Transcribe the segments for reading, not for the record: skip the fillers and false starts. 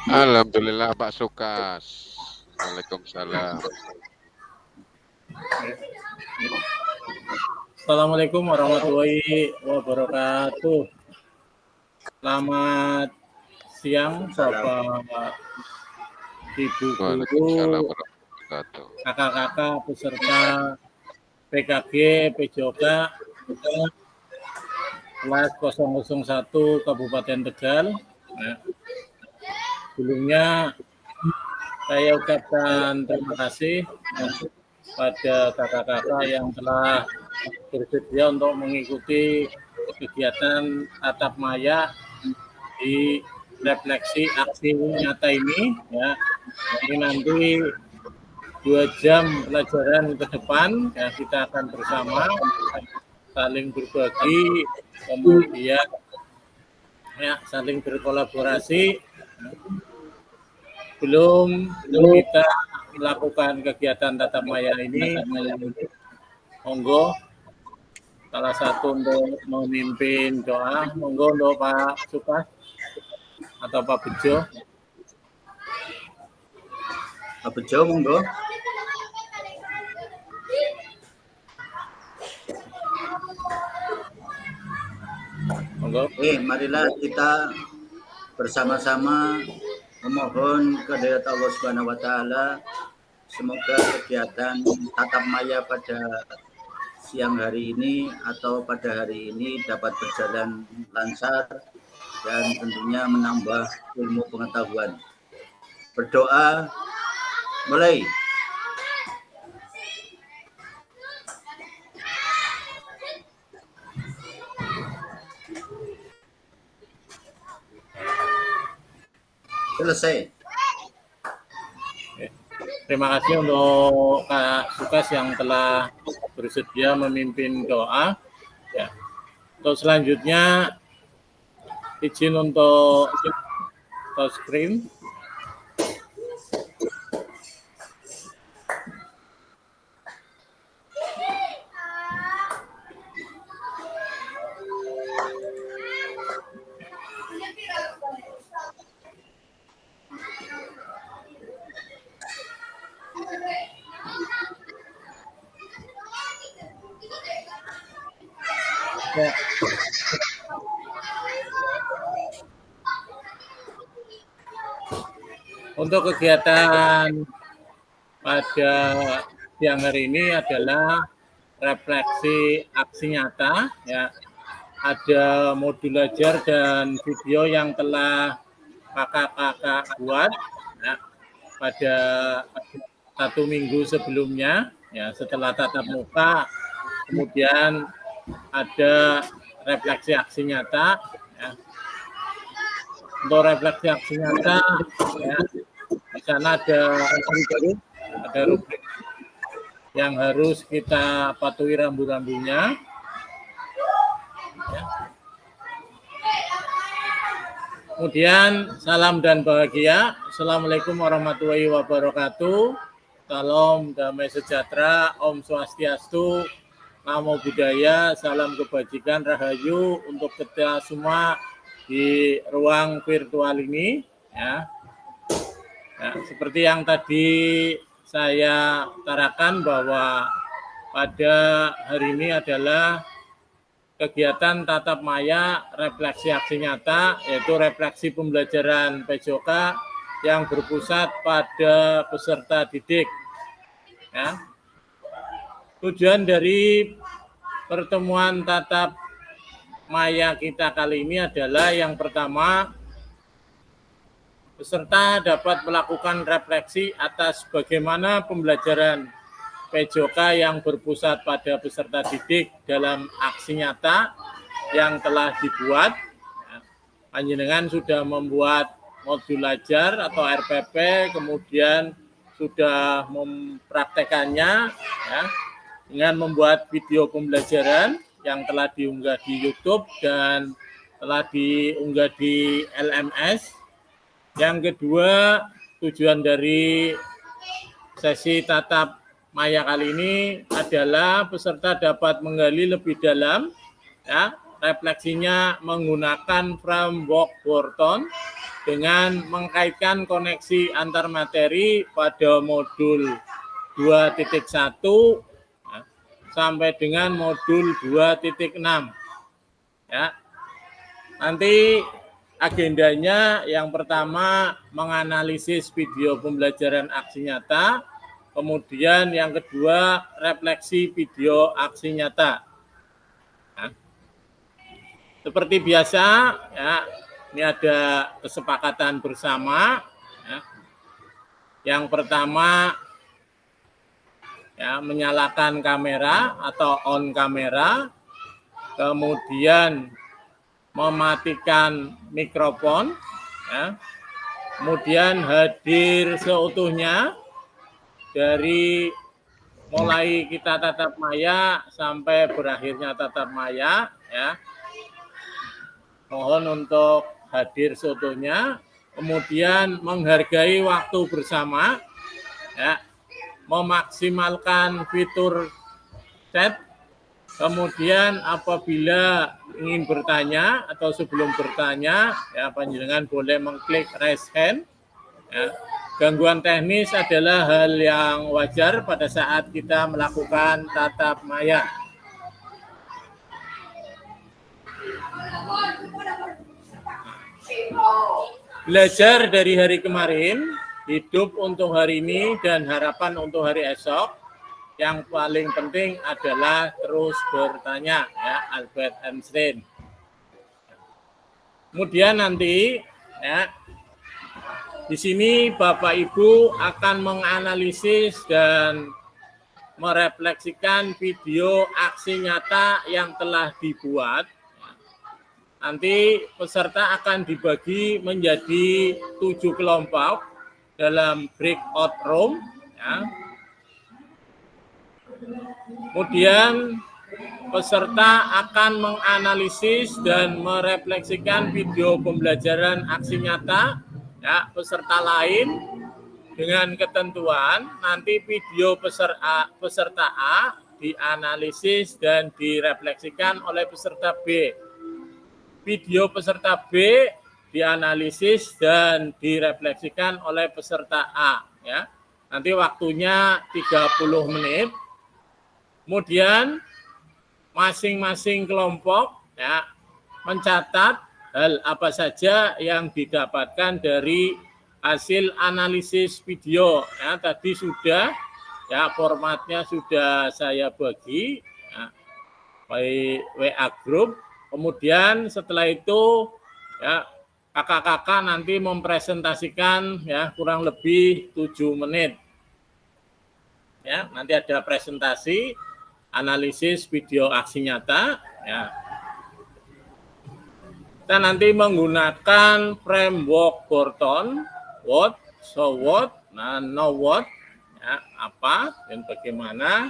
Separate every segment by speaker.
Speaker 1: Alhamdulillah Pak Sukas. Waalaikumsalam.
Speaker 2: Assalamualaikum warahmatullahi wabarakatuh. Selamat siang Bapak Ibu
Speaker 1: Waalaikumsalam
Speaker 2: Guru,
Speaker 1: warahmatullahi wabarakatuh.
Speaker 2: kakak-kakak peserta PKG PJOK kelas 001 Kabupaten Tegal. Nah, sebelumnya saya ucapkan terima kasih pada kakak-kakak yang telah bersedia untuk mengikuti kegiatan tatap maya di refleksi aksi nyata ini. Ya, ini nanti 2 jam pelajaran ke depan ya, kita akan bersama saling berbagi, kemudian ya saling berkolaborasi. Belum kita melakukan kegiatan tatap maya ini, monggo salah satu untuk memimpin doa, monggo untuk Pak Sukas atau Pak Bejo.
Speaker 3: Pak Bejo, monggo.
Speaker 2: Monggo.
Speaker 3: Marilah kita bersama-sama memohon kehadirat Allah Subhanahu wa taala, semoga kegiatan tatap maya pada siang hari ini atau pada hari ini dapat berjalan lancar dan tentunya menambah ilmu pengetahuan. Berdoa mulai. Selesai.
Speaker 2: Terima kasih untuk Kak Sukas yang telah bersedia memimpin doa. Ya. Untuk selanjutnya izin untuk touch screen. Ya. Untuk kegiatan pada siang hari ini adalah refleksi aksi nyata. Ya, ada modul ajar dan video yang telah kakak-kakak buat ya, pada 1 minggu sebelumnya. Ya, setelah tatap muka, kemudian ada refleksi aksi nyata. Ya. Untuk refleksi aksi nyata, ya, di sana ada rubrik yang harus kita patuhi rambu-rambunya. Ya. Kemudian salam dan bahagia. Assalamualaikum warahmatullahi wabarakatuh. Salam damai sejahtera, Om Swastiastu, Namo Buddhaya, salam kebajikan, rahayu untuk kita semua di ruang virtual ini. Ya. Ya, seperti yang tadi saya utarakan bahwa pada hari ini adalah kegiatan tatap maya refleksi aksi nyata, yaitu refleksi pembelajaran PJOK yang berpusat pada peserta didik. Ya. Tujuan dari pertemuan tatap maya kita kali ini adalah yang pertama, peserta dapat melakukan refleksi atas bagaimana pembelajaran PJOK yang berpusat pada peserta didik dalam aksi nyata yang telah dibuat. Panjenengan sudah membuat modul ajar atau RPP, kemudian sudah mempraktekannya ya, dengan membuat video pembelajaran yang telah diunggah di YouTube dan telah diunggah di LMS. Yang kedua, tujuan dari sesi tatap maya kali ini adalah peserta dapat menggali lebih dalam ya, refleksinya menggunakan framework Wharton dengan mengkaitkan koneksi antar materi pada modul 2.1 ya, sampai dengan modul 2.6 ya. Nanti agendanya yang pertama menganalisis video pembelajaran aksi nyata, kemudian yang kedua refleksi video aksi nyata. Nah, seperti biasa ya, ini ada kesepakatan bersama ya. Yang pertama ya, menyalakan kamera atau on kamera, kemudian mematikan mikrofon ya. Kemudian hadir seutuhnya dari mulai kita tatap maya sampai berakhirnya tatap maya ya. Mohon untuk hadir seutuhnya, kemudian menghargai waktu bersama ya, memaksimalkan fitur chat, kemudian apabila ingin bertanya atau sebelum bertanya ya panjenengan boleh mengklik raise hand ya. Gangguan teknis adalah hal yang wajar pada saat kita melakukan tatap maya. Belajar dari hari kemarin, hidup untuk hari ini, dan harapan untuk hari esok. Yang paling penting adalah terus bertanya, ya, Albert Einstein. Kemudian nanti, ya, di sini Bapak Ibu akan menganalisis dan merefleksikan video aksi nyata yang telah dibuat. Nanti peserta akan dibagi menjadi 7 kelompok dalam breakout room. Ya. Kemudian peserta akan menganalisis dan merefleksikan video pembelajaran aksi nyata ya, peserta lain dengan ketentuan nanti video peserta A dianalisis dan direfleksikan oleh peserta B. Video peserta B dianalisis dan direfleksikan oleh peserta A ya. Nanti waktunya 30 menit. Kemudian masing-masing kelompok ya mencatat hal apa saja yang didapatkan dari hasil analisis video ya. Tadi sudah ya, formatnya sudah saya bagi ya, by WA group. Kemudian setelah itu ya kakak-kakak nanti mempresentasikan ya kurang lebih 7 menit. Ya, nanti ada presentasi analisis video aksi nyata ya. Kita nanti menggunakan framework Gorton, what, so what, nah know what, ya, apa dan bagaimana,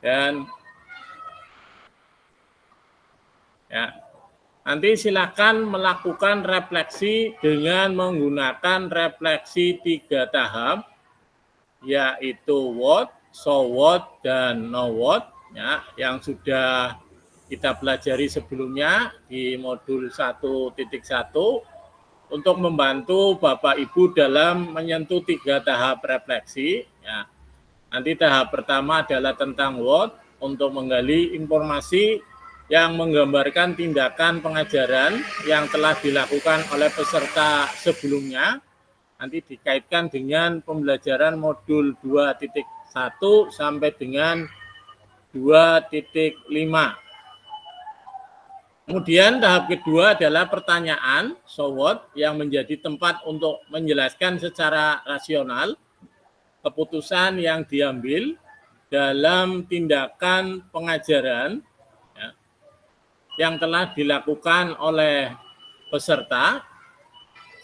Speaker 2: dan ya, nanti silakan melakukan refleksi dengan menggunakan refleksi 3 tahap, yaitu what, so what, dan know what, ya, yang sudah kita pelajari sebelumnya di modul 1.1 untuk membantu Bapak Ibu dalam menyentuh 3 tahap refleksi. Ya. Nanti tahap pertama adalah tentang what, untuk menggali informasi yang menggambarkan tindakan pengajaran yang telah dilakukan oleh peserta sebelumnya. Nanti dikaitkan dengan pembelajaran modul 2.1 sampai dengan 2.5. Kemudian tahap kedua adalah pertanyaan, so what, yang menjadi tempat untuk menjelaskan secara rasional keputusan yang diambil dalam tindakan pengajaran ya, yang telah dilakukan oleh peserta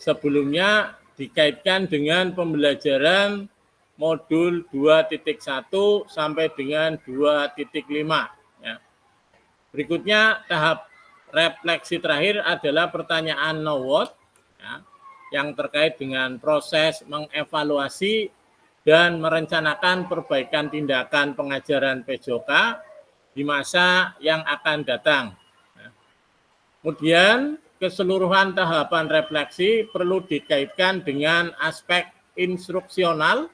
Speaker 2: sebelumnya, dikaitkan dengan pembelajaran modul 2.1 sampai dengan 2.5. Ya. Berikutnya tahap refleksi terakhir adalah pertanyaan know what ya, yang terkait dengan proses mengevaluasi dan merencanakan perbaikan tindakan pengajaran PJOK di masa yang akan datang. Ya. Kemudian keseluruhan tahapan refleksi perlu dikaitkan dengan aspek instruksional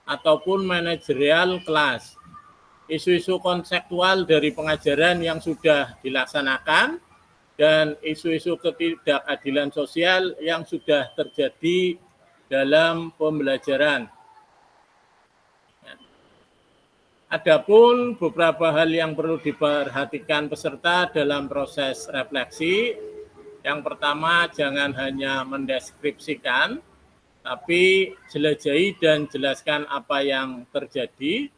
Speaker 2: ataupun manajerial kelas. Isu-isu konseptual dari pengajaran yang sudah dilaksanakan dan isu-isu ketidakadilan sosial yang sudah terjadi dalam pembelajaran. Adapun beberapa hal yang perlu diperhatikan peserta dalam proses refleksi. Yang pertama, jangan hanya mendeskripsikan, tapi jelajahi dan jelaskan apa yang terjadi.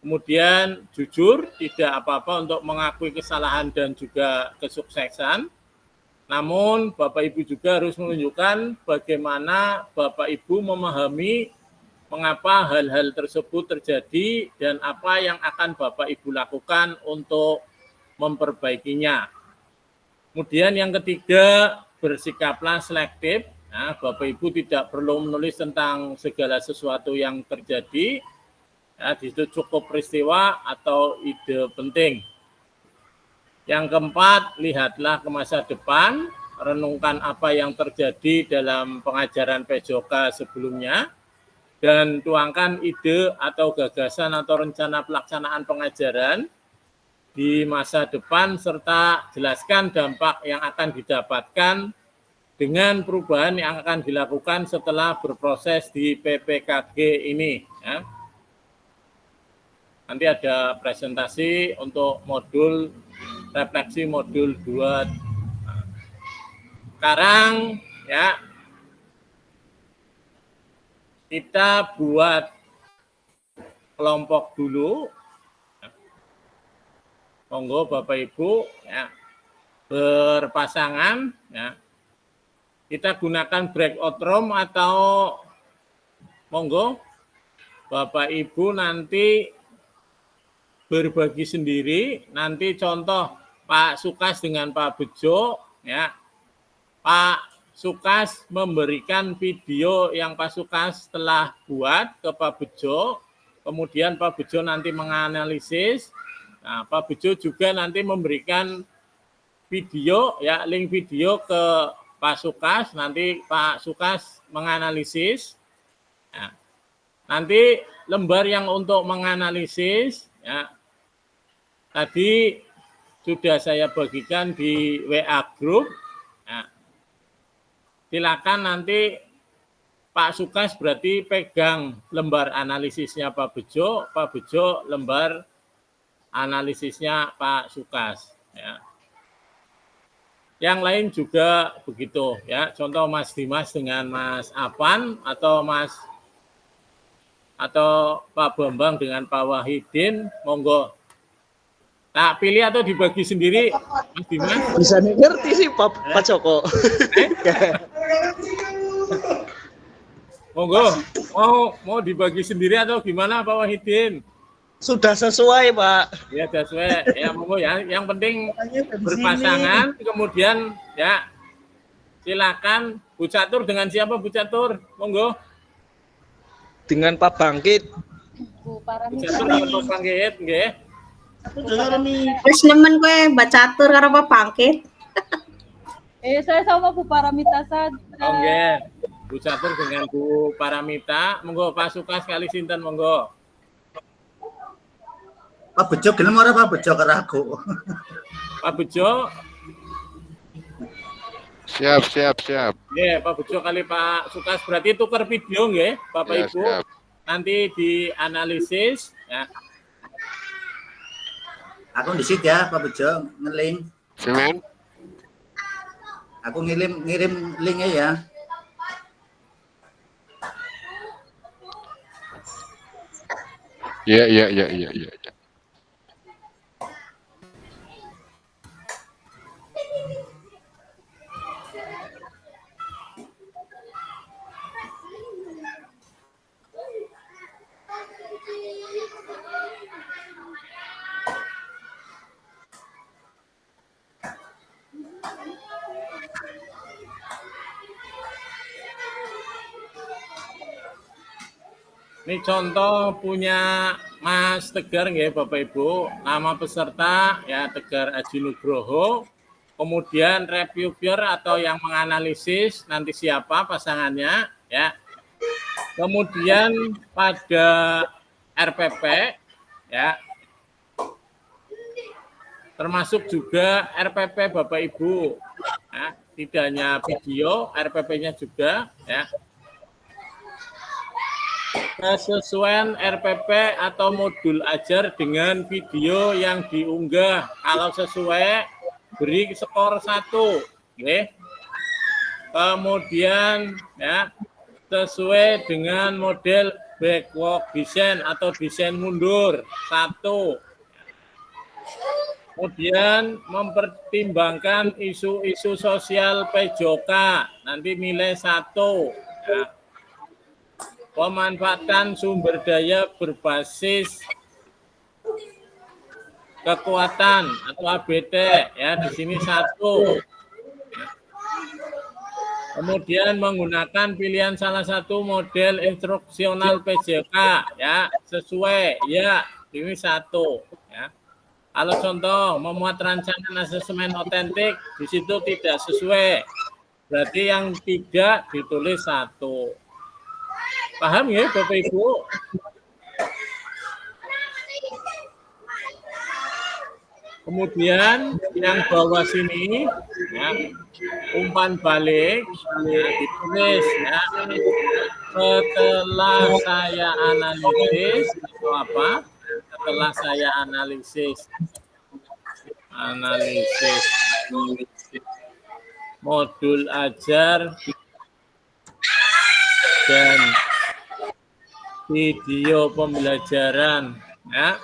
Speaker 2: Kemudian jujur, tidak apa-apa untuk mengakui kesalahan dan juga kesuksesan. Namun Bapak Ibu juga harus menunjukkan bagaimana Bapak Ibu memahami mengapa hal-hal tersebut terjadi dan apa yang akan Bapak Ibu lakukan untuk memperbaikinya. Kemudian yang ketiga, bersikaplah selektif. Nah, Bapak Ibu tidak perlu menulis tentang segala sesuatu yang terjadi. Ya, di situ cukup peristiwa atau ide penting. Yang keempat, lihatlah ke masa depan, renungkan apa yang terjadi dalam pengajaran PJOK sebelumnya, dan tuangkan ide atau gagasan atau rencana pelaksanaan pengajaran di masa depan, serta jelaskan dampak yang akan didapatkan dengan perubahan yang akan dilakukan setelah berproses di PPKG ini. Ya. Nanti ada presentasi untuk modul refleksi modul 2. Sekarang ya kita buat kelompok dulu. Monggo Bapak Ibu ya, berpasangan ya. Kita gunakan breakout room atau monggo Bapak Ibu nanti berbagi sendiri, nanti contoh Pak Sukas dengan Pak Bejo ya. Pak Sukas memberikan video yang Pak Sukas telah buat ke Pak Bejo, kemudian Pak Bejo nanti menganalisis. Nah, Pak Bejo juga nanti memberikan video ya, link video ke Pak Sukas, nanti Pak Sukas menganalisis. Ya. Nanti lembar yang untuk menganalisis ya, tadi sudah saya bagikan di WA Group. Ya. Silakan nanti Pak Sukas berarti pegang lembar analisisnya Pak Bejo lembar analisisnya Pak Sukas. Ya. Yang lain juga begitu ya. Contoh Mas Dimas dengan Mas Apan atau Pak Bambang dengan Pak Wahidin, monggo. Tak pilih atau dibagi sendiri, Mas Dimas?
Speaker 4: Bisa ngerti sih Pak Joko.
Speaker 2: Monggo, mau dibagi sendiri atau gimana Pak Wahidin?
Speaker 4: Sudah sesuai Pak.
Speaker 2: Ya sesuai, ya monggo ya. Yang penting berpasangan, kemudian ya silakan Bu Catur dengan siapa Bu Catur? Monggo.
Speaker 4: Dengan Pak Bangkit.
Speaker 2: Bu Catur atau Pak Bangkit, nggih.
Speaker 5: Wis nemen kowe Mbak Catur karo Pak Bangkit.
Speaker 6: Saya sama Bu Paramita saja.
Speaker 2: Nggih. Bu Catur dengan Bu Paramita, monggo Pak Sukas kali sinten monggo.
Speaker 3: Pak Bejo gelem ora Pak Bejo karo aku.
Speaker 2: Pak Bejo.
Speaker 1: Siap.
Speaker 2: Nggih, Pak Bejo kali Pak Sukas berarti tukar video nggih, Bapak
Speaker 1: Ya,
Speaker 2: Ibu.
Speaker 1: siap.
Speaker 2: Nanti dianalisis ya.
Speaker 3: Aku disit ya Pak Bejo ngeling.
Speaker 1: Semen?
Speaker 3: Aku ngirim linknya ya.
Speaker 1: Ya.
Speaker 2: Ini contoh punya Mas Tegar nggih Bapak Ibu. Nama peserta ya Tegar Aji Nugroho. kemudian reviewer atau yang menganalisis nanti siapa pasangannya, ya. Kemudian pada RPP, ya, termasuk juga RPP Bapak Ibu, ya, tidak hanya video, RPP-nya juga, ya. Kesesuaian RPP atau modul ajar dengan video yang diunggah. Kalau sesuai, beri skor 1. Okay. Kemudian ya, sesuai dengan model backward design atau desain mundur 1. Kemudian mempertimbangkan isu-isu sosial PJOK, nanti nilai 1. Ya. Pemanfaatan sumber daya berbasis kekuatan atau ABT, ya, di sini 1. Kemudian menggunakan pilihan salah satu model instruksional PJK, ya, sesuai, ya, ini 1. Ya. Kalau contoh memuat rancangan asesmen otentik, di situ tidak sesuai, berarti yang tidak ditulis 1. Paham ya Bapak Ibu? Kemudian yang bawah sini, ya, umpan balik, ya, ditulis, ya, setelah saya analisis atau apa? Setelah saya analisis modul ajar dan video pembelajaran, ya.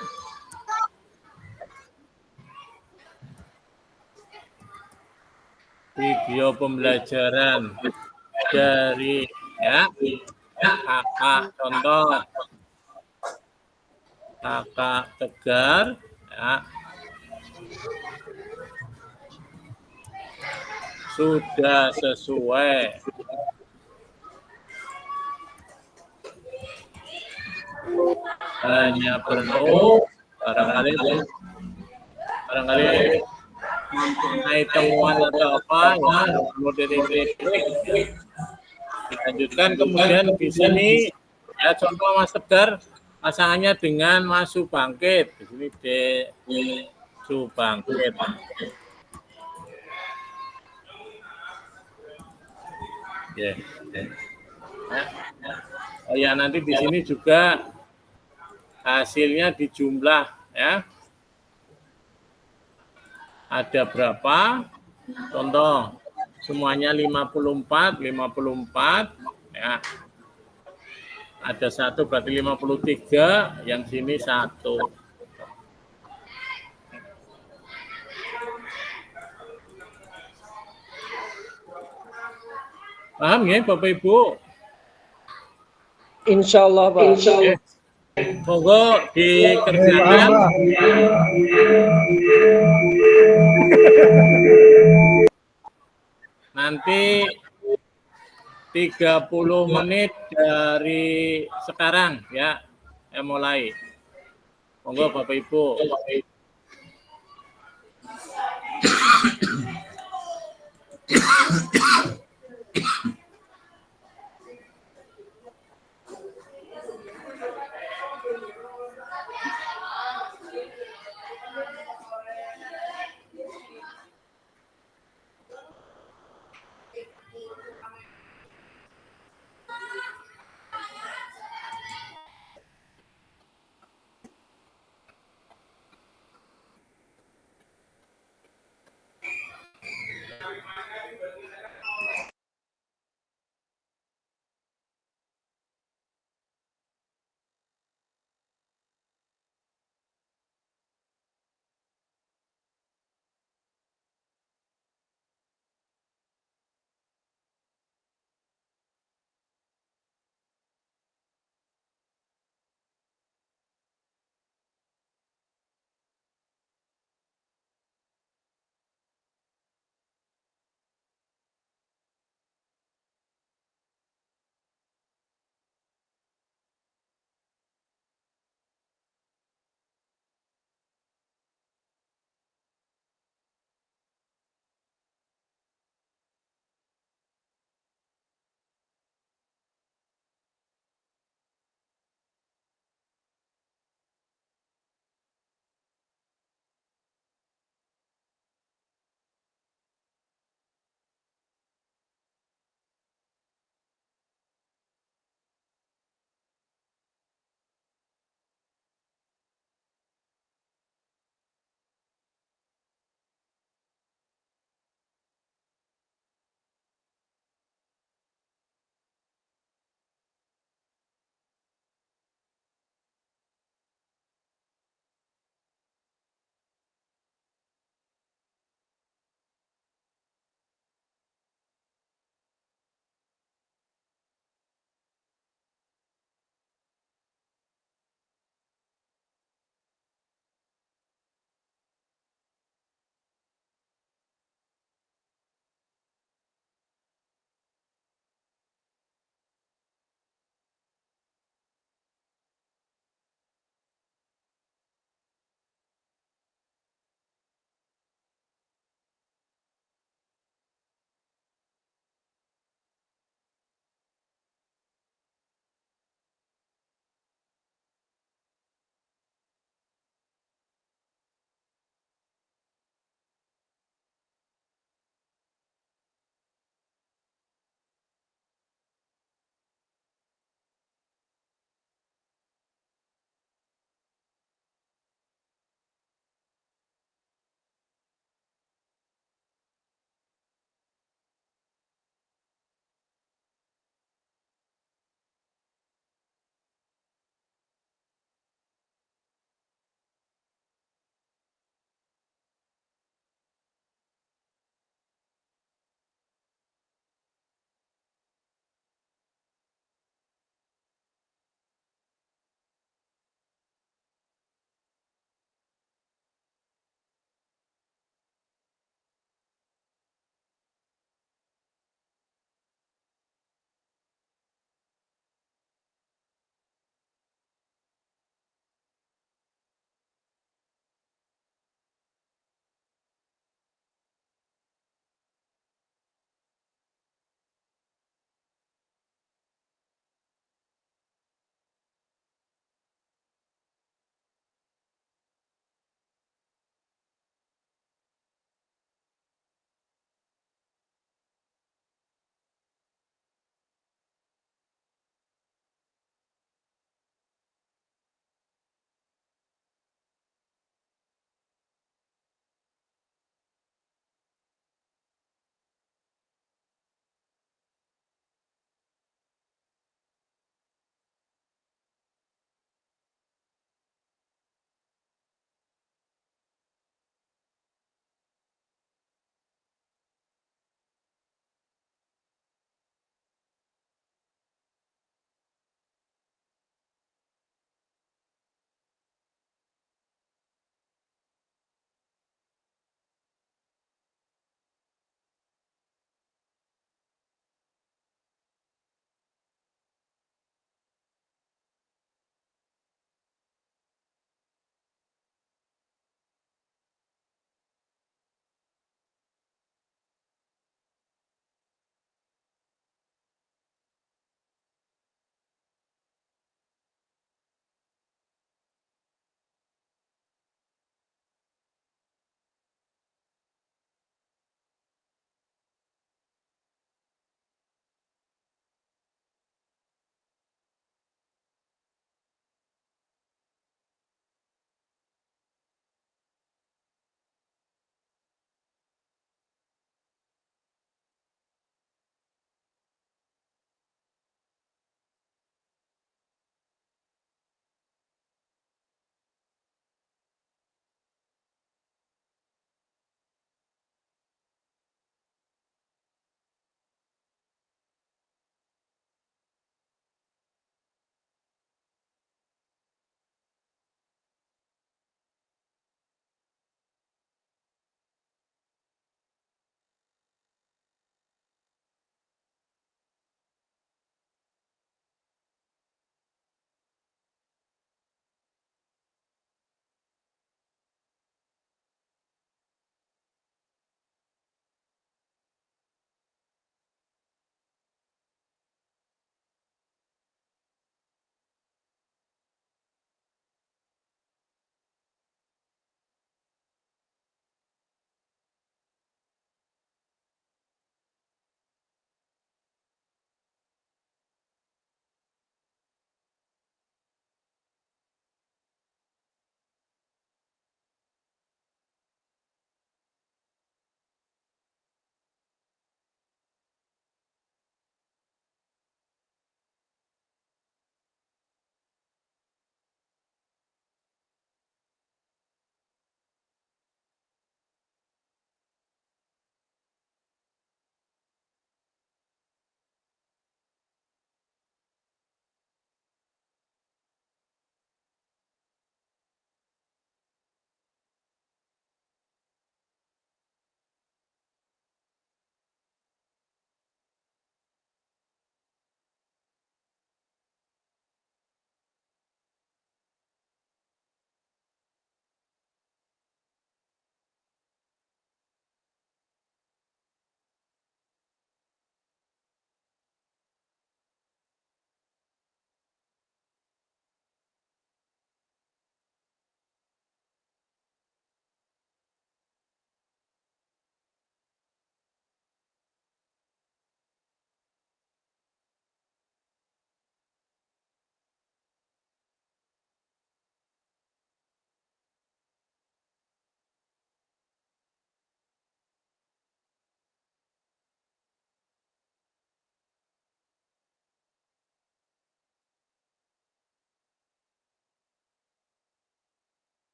Speaker 2: Video pembelajaran dari, ya, kakak contoh kakak Tegar, ya, sudah sesuai. Hanya perlu barangkali naik temuan atau apa, ya, model ini dilanjutkan. Kemudian di sini, ya, contoh Mas Tegar pasangannya dengan Mas Subangkit, di sini D Subangkit. Ya. Oh ya, nanti di sini juga hasilnya dijumlah, ya. Ada berapa? Contoh, semuanya 54, ya. Ada 1 berarti 53, yang sini 1. Paham ya Bapak Ibu?
Speaker 4: Insya Allah, Pak.
Speaker 2: Oke. Monggo dikerjakan. Nanti 30 menit dari sekarang, ya, mulai. Monggo Bapak Ibu.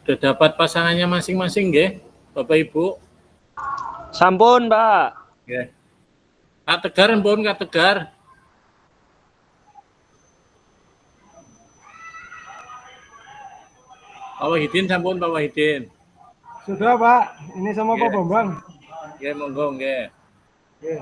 Speaker 2: Sudah dapat pasangannya masing-masing nggih, Bapak Ibu?
Speaker 4: Sampun, Pak.
Speaker 2: Nggih. Kak Tegar pun, Kak Tegar. Pak Wahidin sampun, Pak Wahidin.
Speaker 7: Sudah Pak, ini sama Pak
Speaker 2: Nggih.
Speaker 7: Bambang.
Speaker 2: Nggih, monggo nggih.
Speaker 7: Iya.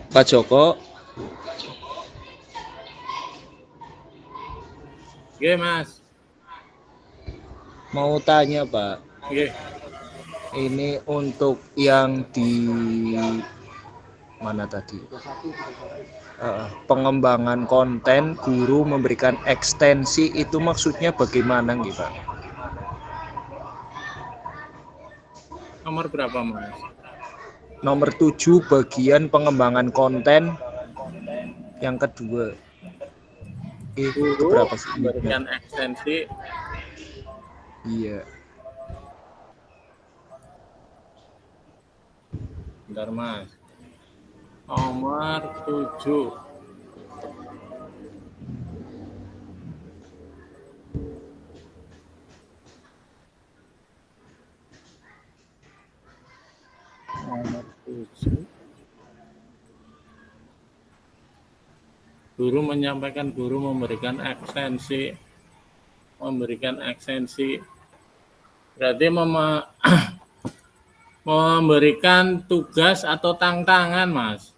Speaker 4: Pak Joko,
Speaker 2: Nggih, Mas.
Speaker 4: mau tanya, Pak.
Speaker 2: Nggih.
Speaker 4: Ini untuk yang di mana tadi? Pengembangan konten, guru memberikan ekstensi, itu maksudnya bagaimana nih, Pak?
Speaker 2: Nomor berapa, Mas?
Speaker 4: Nomor 7, bagian pengembangan konten yang kedua. Itu berapa sih?
Speaker 2: Memberikan ekstensi.
Speaker 4: Iya.
Speaker 2: Bentar, Mas. Nomor 7. Nomor 7. Guru menyampaikan, guru memberikan ekstensi. Berarti memberikan tugas atau tantangan, Mas.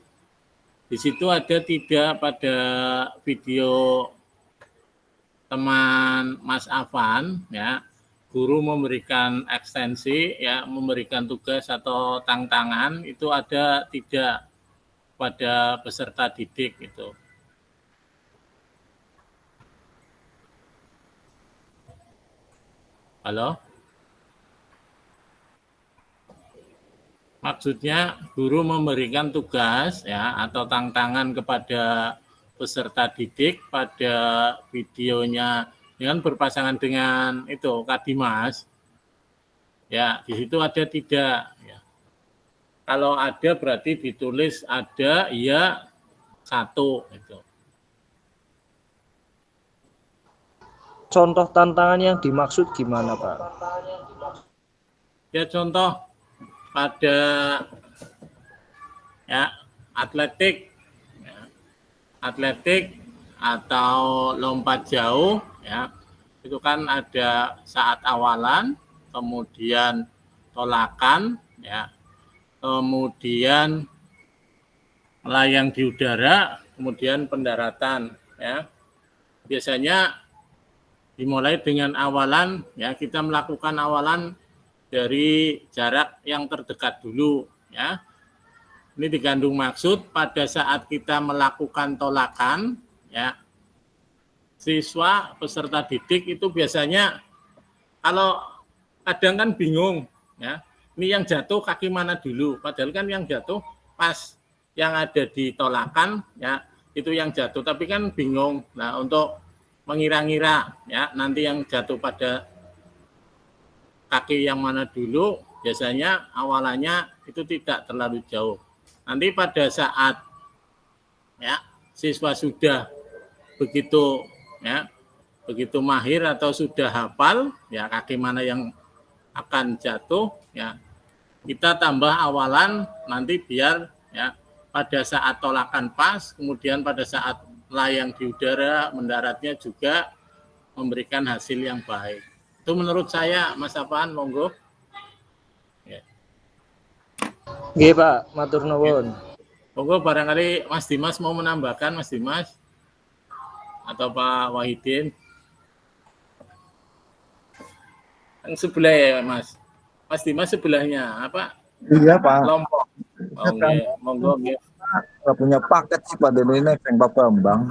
Speaker 2: Di situ ada tidak pada video teman Mas Afan, ya, guru memberikan ekstensi, ya, memberikan tugas atau tantangan, itu ada tidak pada peserta didik itu. Halo? Maksudnya guru memberikan tugas, ya, atau tantangan kepada peserta didik pada videonya dengan berpasangan dengan itu Kadimas. Ya, di situ ada tidak, ya. Kalau ada berarti ditulis ada, iya, 1 itu.
Speaker 4: Contoh tantangan yang dimaksud gimana, Pak?
Speaker 2: Ya, contoh pada, ya, atletik atau lompat jauh, ya, itu kan ada saat awalan, kemudian tolakan, ya, kemudian melayang di udara, kemudian pendaratan, ya. Biasanya dimulai dengan awalan, ya, kita melakukan awalan dari jarak yang terdekat dulu, ya. Ini dikandung maksud pada saat kita melakukan tolakan, ya, siswa peserta didik itu biasanya kalau kadang kan bingung, ya, ini yang jatuh kaki mana dulu, padahal kan yang jatuh pas yang ada di tolakan, ya, itu yang jatuh, tapi kan bingung. Nah, untuk mengira-ngira, ya, nanti yang jatuh pada kaki yang mana dulu, biasanya awalannya itu tidak terlalu jauh. Nanti pada saat, ya, siswa sudah begitu, ya, begitu mahir atau sudah hafal, ya, kaki mana yang akan jatuh, ya, kita tambah awalan nanti biar, ya, pada saat tolakan pas, kemudian pada saat layang di udara mendaratnya juga memberikan hasil yang baik. Itu menurut saya, Mas Afan, monggo. Ya.
Speaker 4: Nggih, Pak, matur nuwun.
Speaker 2: Monggo barangkali Mas Dimas mau menambahkan, Mas Dimas atau Pak Wahidin. Yang sebelah ya, Mas. Mas Dimas sebelahnya apa?
Speaker 8: Iya, Pak.
Speaker 2: Kelompok. Oh, nggih. Monggo nggih.
Speaker 8: Nggak punya paket sih pada ini yang Pak Bambang.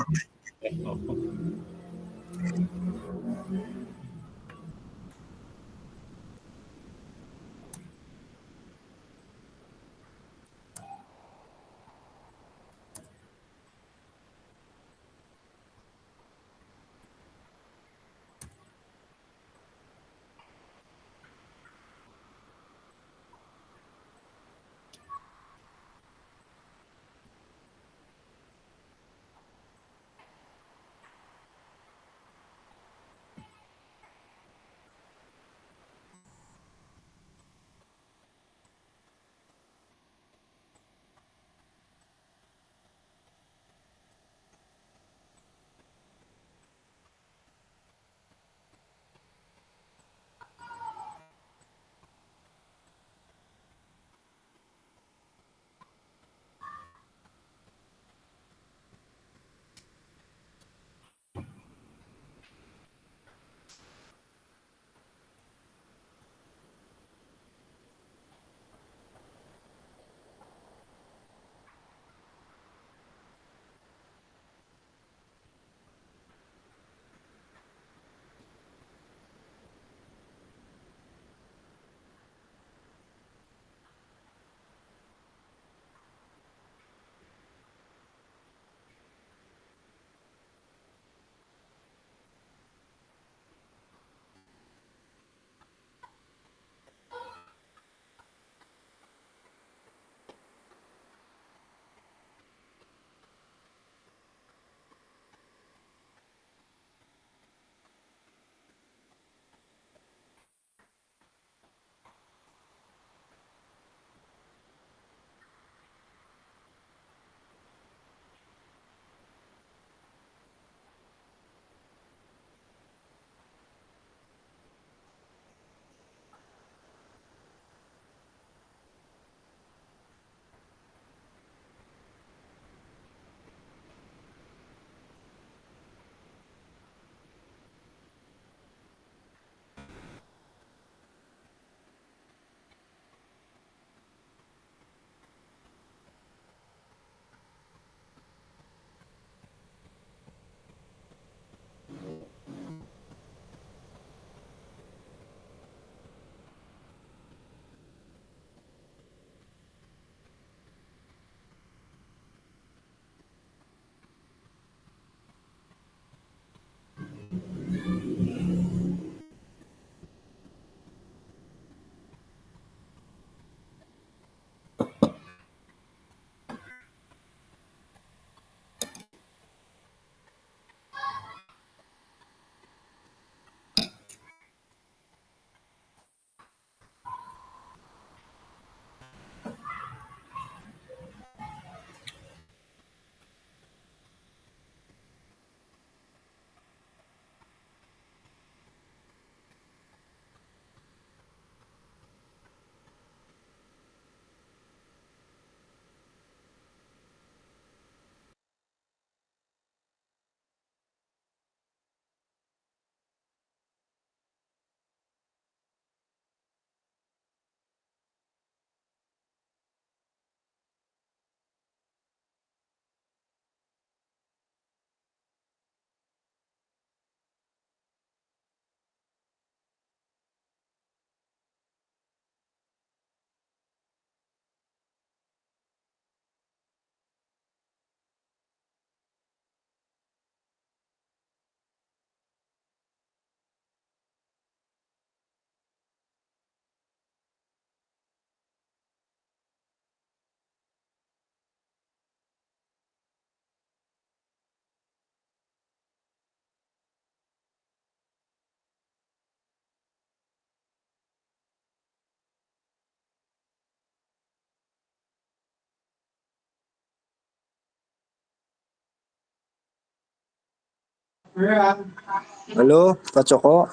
Speaker 8: Halo, Pak Joko.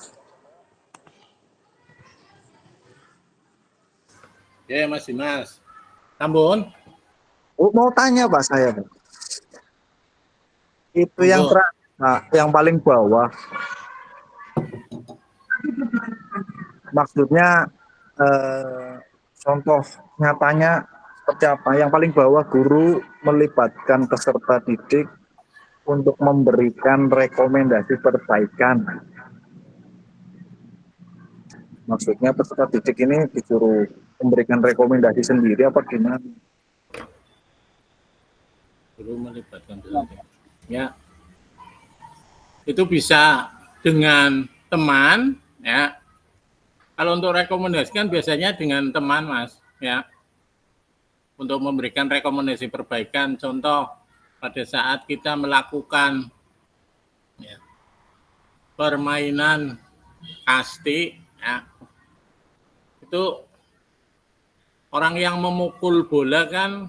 Speaker 2: Ya, Mas Dimas. Tambun,
Speaker 8: Oh, mau tanya Pak saya, Pak. Itu yang
Speaker 2: monggo.
Speaker 8: nah, yang paling bawah. Maksudnya contoh nyatanya seperti apa? Yang paling bawah guru melibatkan peserta didik untuk memberikan rekomendasi perbaikan. Maksudnya peserta didik ini disuruh memberikan rekomendasi sendiri apa gimana?
Speaker 2: Belum melibatkan peserta. Ya, itu bisa dengan teman, ya. Kalau untuk rekomendasikan biasanya dengan teman, Mas, ya. Untuk memberikan rekomendasi perbaikan, contoh pada saat kita melakukan ya, permainan kasti, ya, itu orang yang memukul bola kan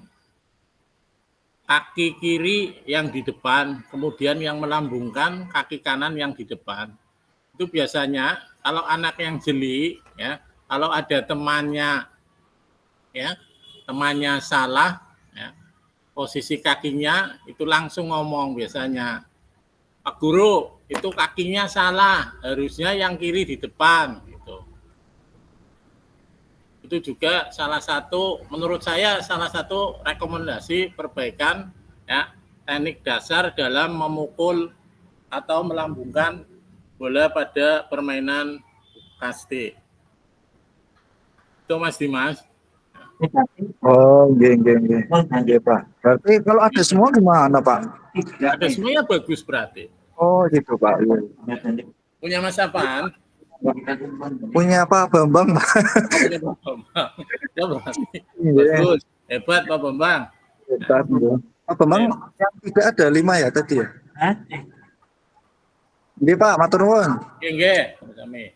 Speaker 2: kaki kiri yang di depan, kemudian yang melambungkan kaki kanan yang di depan. Itu biasanya kalau anak yang jeli, ya, kalau ada temannya, ya, temannya salah, ya, posisi kakinya itu langsung ngomong biasanya, Pak Guru, itu kakinya salah, harusnya yang kiri di depan. Gitu. Itu juga salah satu, menurut saya salah satu rekomendasi perbaikan ya, teknik dasar dalam memukul atau melambungkan bola pada permainan kasti. Itu Mas Dimas.
Speaker 8: Oh, nggih, Pak. Berarti kalau ada semua gimana, Pak?
Speaker 2: Ada semuanya bagus berarti.
Speaker 8: Oh, gitu, Pak. Iya.
Speaker 2: Punya Mas apaan?
Speaker 8: Punya Pak Bambang, Pak.
Speaker 2: Punya Pak Bambang. Ya berarti
Speaker 8: Iya,
Speaker 2: bagus. Hebat Pak Bambang.
Speaker 8: hebat, iya. Pak Bambang yang tidak ada 5 ya tadi ya? Nggih, Pak, matur nuwun.
Speaker 2: Nggih, sami.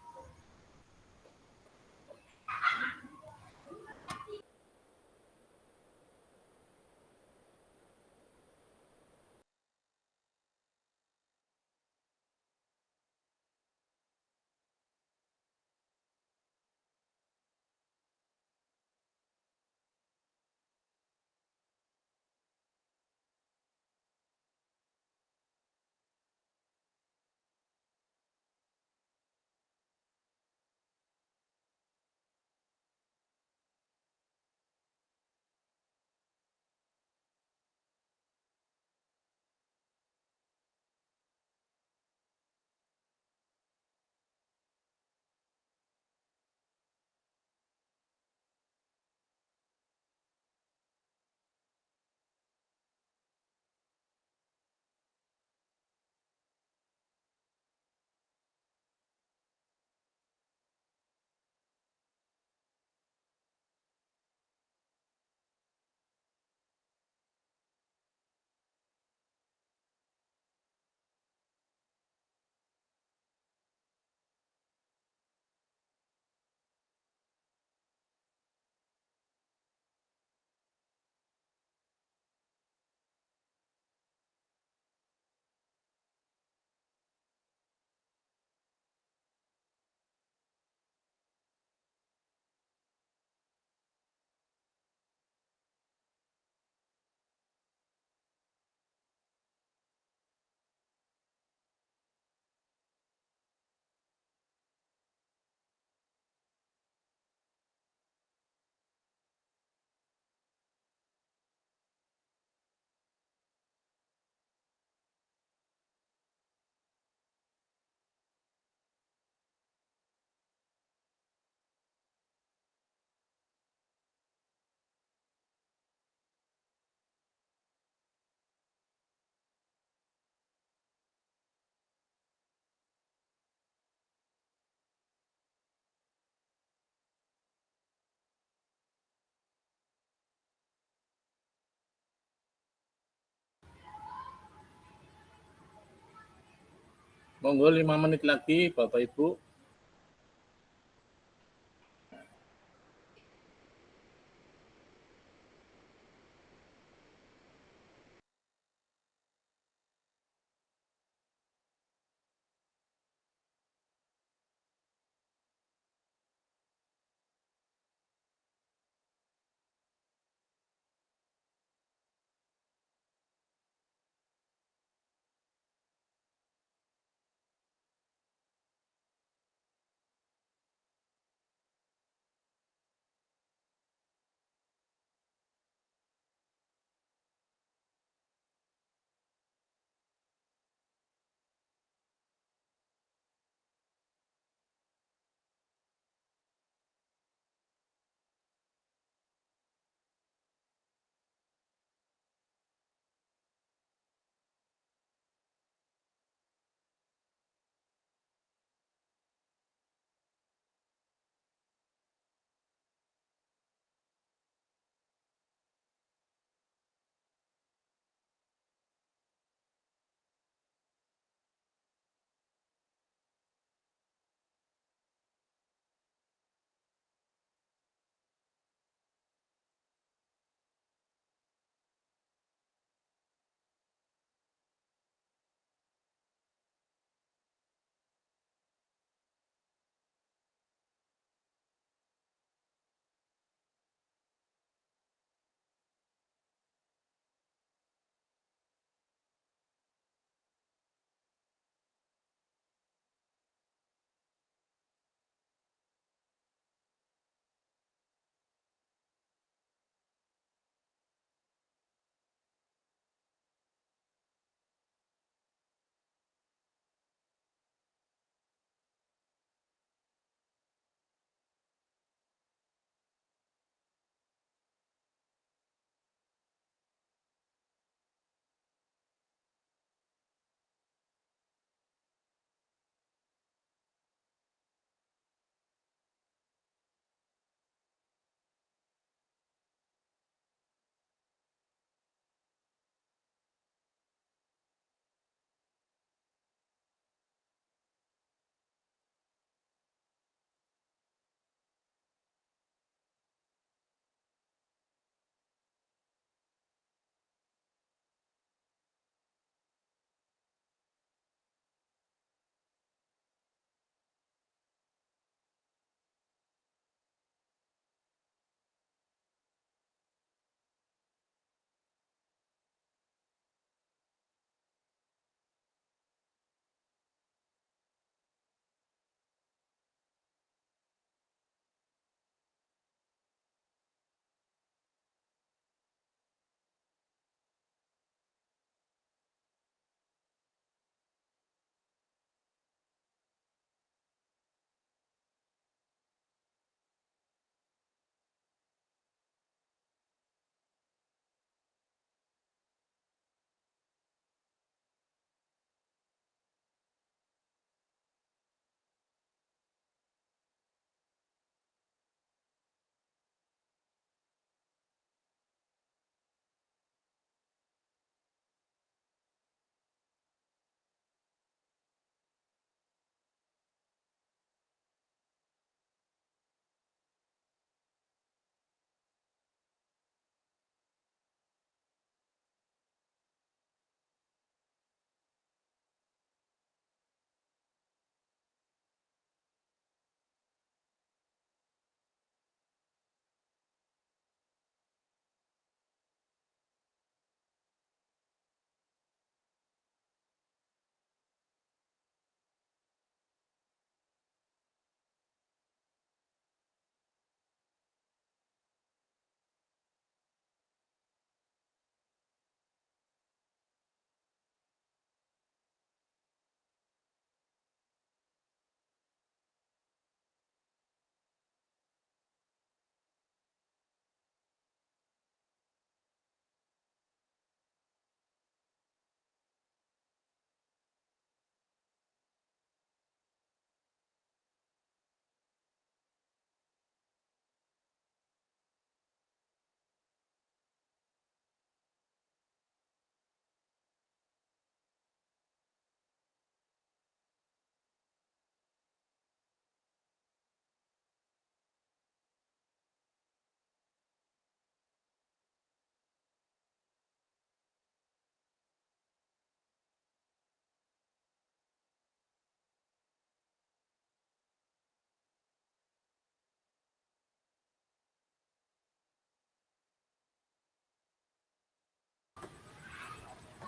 Speaker 2: Monggo 5 menit lagi Bapak Ibu.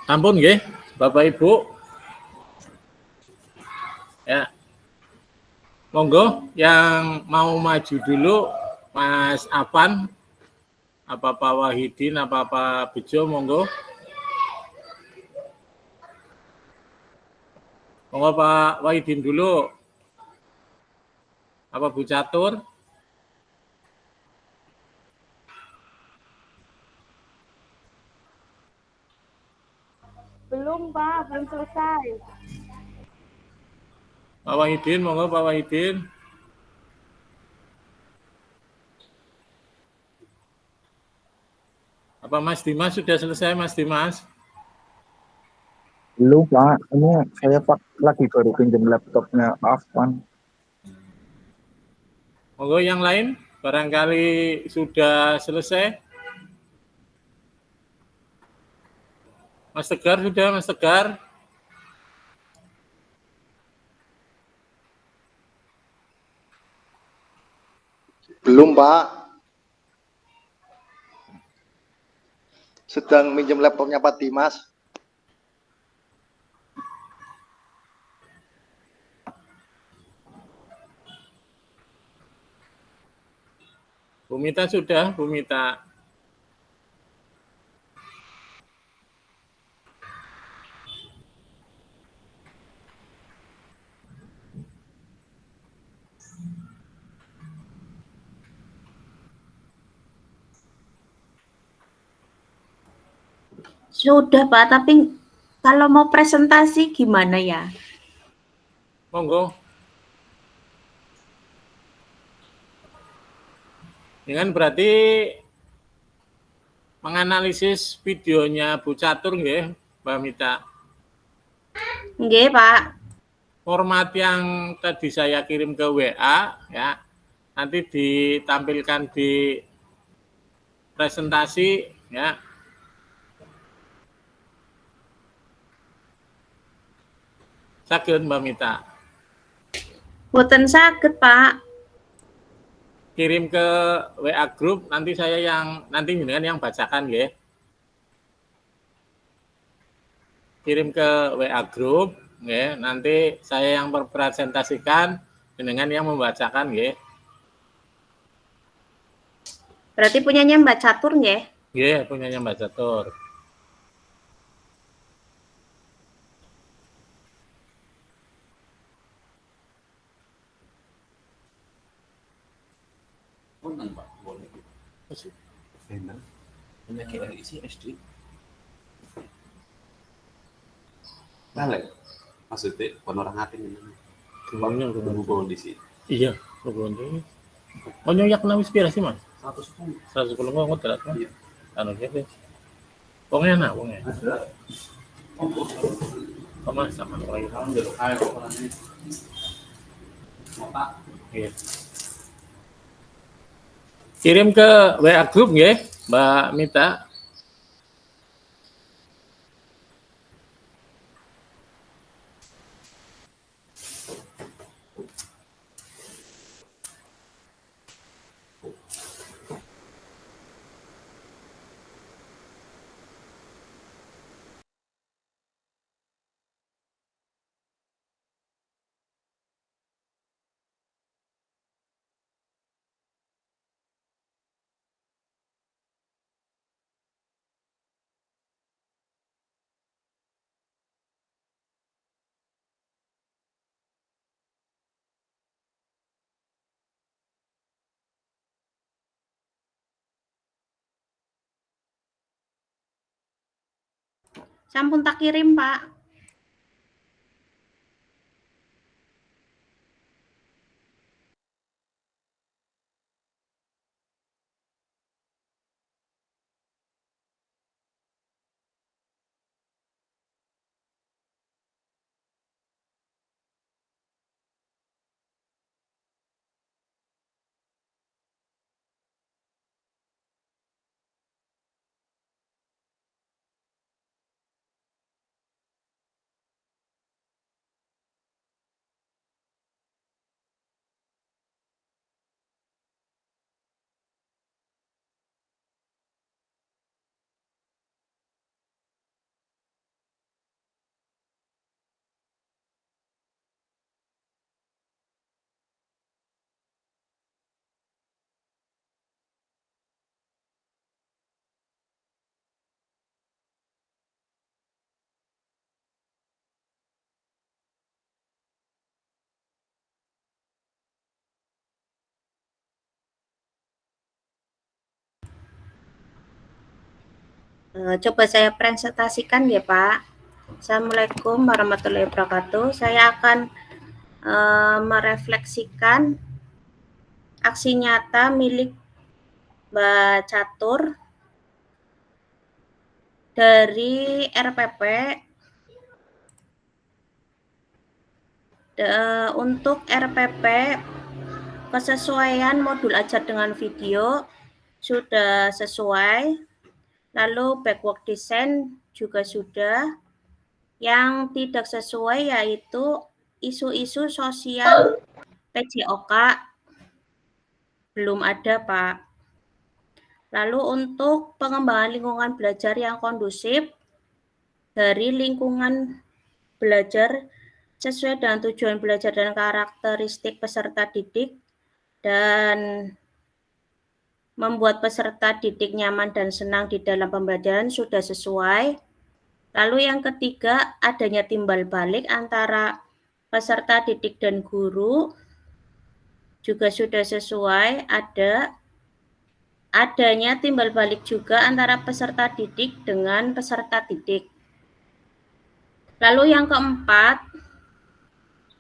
Speaker 2: Ampun nggih, Bapak Ibu. Ya, monggo yang mau maju dulu Mas Avan, apa Pak Wahidin, apa Pak Bejo, monggo. Monggo Pak Wahidin dulu. Apa Bu Catur?
Speaker 6: Belum, Pak. Belum selesai.
Speaker 2: Pak Wahidin, monggo Pak Wahidin. Apa Mas Dimas sudah selesai, Mas Dimas?
Speaker 8: Belum Pak, ini saya Pak lagi baru pinjam laptopnya Afwan.
Speaker 2: Monggo yang lain, barangkali sudah selesai. Mas Tegar sudah, Mas Tegar.
Speaker 9: Belum, Pak. Sedang minjem laptopnya Pak Dimas.
Speaker 2: Bu Mita sudah, Bu Mita.
Speaker 5: Sudah Pak, tapi kalau mau presentasi gimana ya?
Speaker 2: Monggo. Dengan berarti menganalisis videonya Bu Catur nggih, Mbak Mita.
Speaker 5: Nggih, Pak.
Speaker 2: Format yang tadi saya kirim ke WA ya, nanti ditampilkan di presentasi ya. Saged Mbak Mita.
Speaker 5: Boten saged, Pak.
Speaker 2: Kirim ke WA grup, nanti saya nanti jenengan yang bacakan nggih. Kirim ke WA grup nggih, nanti saya yang mempresentasikan, jenengan yang membacakan nggih.
Speaker 5: Berarti punyanya Mbak Catur nggih?
Speaker 2: Nggih, punyanya Mbak Catur.
Speaker 10: Balik. Maksudnya bukan orang hati ini.
Speaker 2: Semuanya
Speaker 10: Tunggu kondisi.
Speaker 2: Iya, kondisi. Oh nyoyak na inspirasi Mas.
Speaker 10: 110.
Speaker 2: 110 kok ngotot Mas.
Speaker 10: Iya.
Speaker 2: Anu gitu. Wongnya enak, wongnya. Oh Mas sama lagi. Iya. Kirim ke WA grup nggih, Mbak Mita.
Speaker 5: Sampun tak kirim, Pak. Coba saya presentasikan ya Pak. Assalamualaikum warahmatullahi wabarakatuh. Saya akan merefleksikan aksi nyata milik Mbak Catur dari RPP untuk RPP kesesuaian modul ajar dengan video sudah sesuai, lalu backward design juga sudah. Yang tidak sesuai yaitu isu-isu sosial PJOK belum ada Pak. Lalu untuk pengembangan lingkungan belajar yang kondusif dari lingkungan belajar sesuai dengan tujuan belajar dan karakteristik peserta didik dan membuat peserta didik nyaman dan senang di dalam pembelajaran sudah sesuai. Lalu yang ketiga, adanya timbal balik antara peserta didik dan guru juga sudah sesuai. Adanya timbal balik juga antara peserta didik dengan peserta didik. Lalu yang keempat,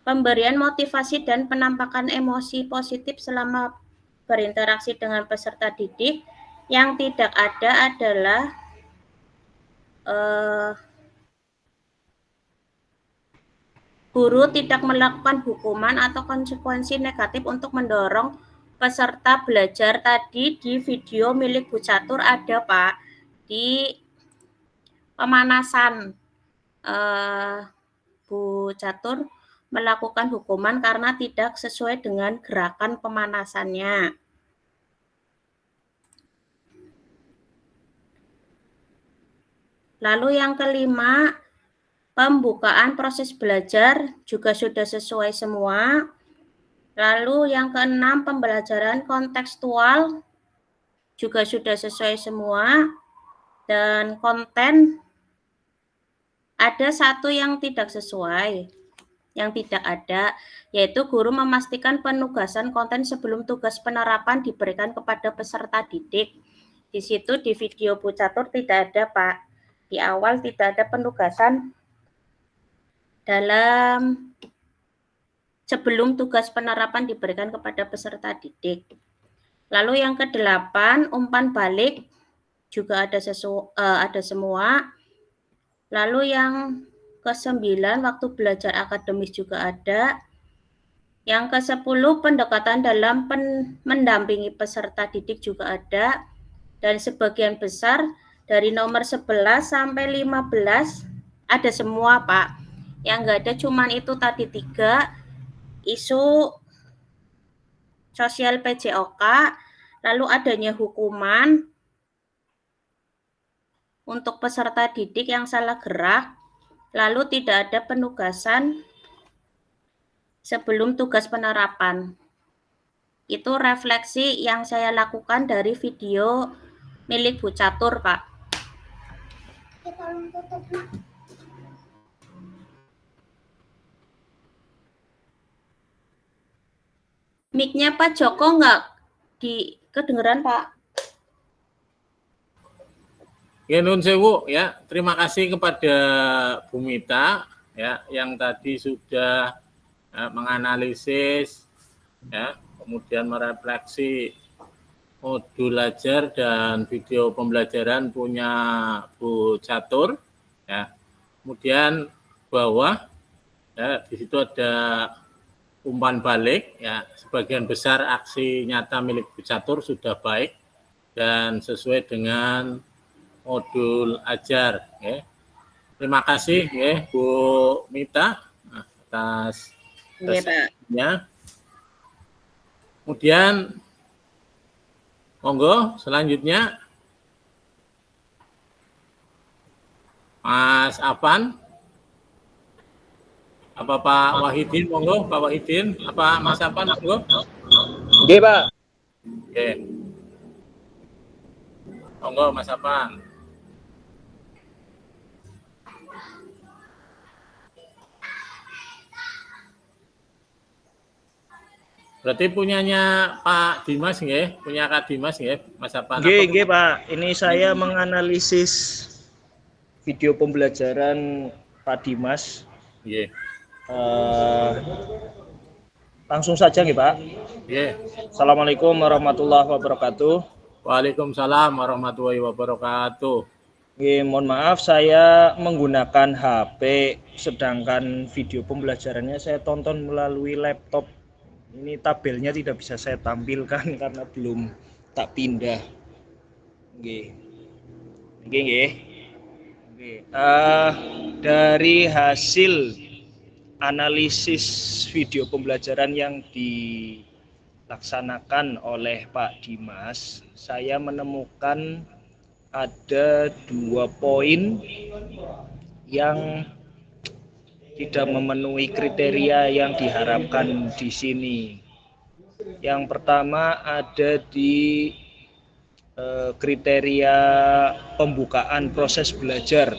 Speaker 5: pemberian motivasi dan penampakan emosi positif selama berinteraksi dengan peserta didik. Yang tidak ada adalah guru tidak melakukan hukuman atau konsekuensi negatif untuk mendorong peserta belajar. Tadi di video milik Bu Catur ada Pak, di pemanasan Bu Catur melakukan hukuman karena tidak sesuai dengan gerakan pemanasannya. Lalu yang kelima, pembukaan proses belajar juga sudah sesuai semua. Lalu yang keenam, pembelajaran kontekstual juga sudah sesuai semua. Dan konten ada satu yang tidak sesuai, yang tidak ada, yaitu guru memastikan penugasan konten sebelum tugas penerapan diberikan kepada peserta didik. Di situ di video Bu Catur tidak ada Pak. Di awal tidak ada penugasan dalam sebelum tugas penerapan diberikan kepada peserta didik. Lalu yang kedelapan, umpan balik juga ada semua. Lalu yang ke-9, waktu belajar akademis juga ada. Yang ke-10, pendekatan dalam mendampingi peserta didik juga ada. Dan sebagian besar dari nomor 11 sampai 15 ada semua Pak. Yang enggak ada cuman itu tadi 3, isu sosial PJOK, lalu adanya hukuman untuk peserta didik yang salah gerak, lalu tidak ada penugasan sebelum tugas penerapan. Itu refleksi yang saya lakukan dari video milik Bu Catur, Pak. Mic-nya Pak Joko nggak kedengeran, Pak?
Speaker 2: Ya, nun sewu ya. Terima kasih kepada Bu Mita ya yang tadi sudah menganalisis ya, kemudian merefleksi modul ajar dan video pembelajaran punya Bu Catur ya. Kemudian bawah ya, di situ ada umpan balik ya, sebagian besar aksi nyata milik Bu Catur sudah baik dan sesuai dengan modul ajar ya. Terima kasih ya Bu Mita atas resepnya. Kemudian monggo selanjutnya Mas Afan. Apa Pak Wahidin monggo, Pak Wahidin, apa Mas Afan monggo?
Speaker 4: Oke, Pak.
Speaker 2: Oke. Monggo Mas Afan. Berarti punyanya Pak Dimas nggih, punya Kak Dimas nggih, Mas Afan.
Speaker 4: Nggih, Pak. Ini saya menganalisis video pembelajaran Pak Dimas.
Speaker 2: Nggih.
Speaker 4: Langsung saja nggih, Pak.
Speaker 2: Nggih.
Speaker 4: Assalamualaikum warahmatullahi wabarakatuh.
Speaker 2: Waalaikumsalam warahmatullahi wabarakatuh.
Speaker 4: Nggih, mohon maaf saya menggunakan HP, sedangkan video pembelajarannya saya tonton melalui laptop. Ini tabelnya tidak bisa saya tampilkan karena belum tak pindah. Nggih. Nggih. Dari hasil analisis video pembelajaran yang dilaksanakan oleh Pak Dimas, saya menemukan ada 2 poin yang tidak memenuhi kriteria yang diharapkan di sini. Yang pertama ada di kriteria pembukaan proses belajar.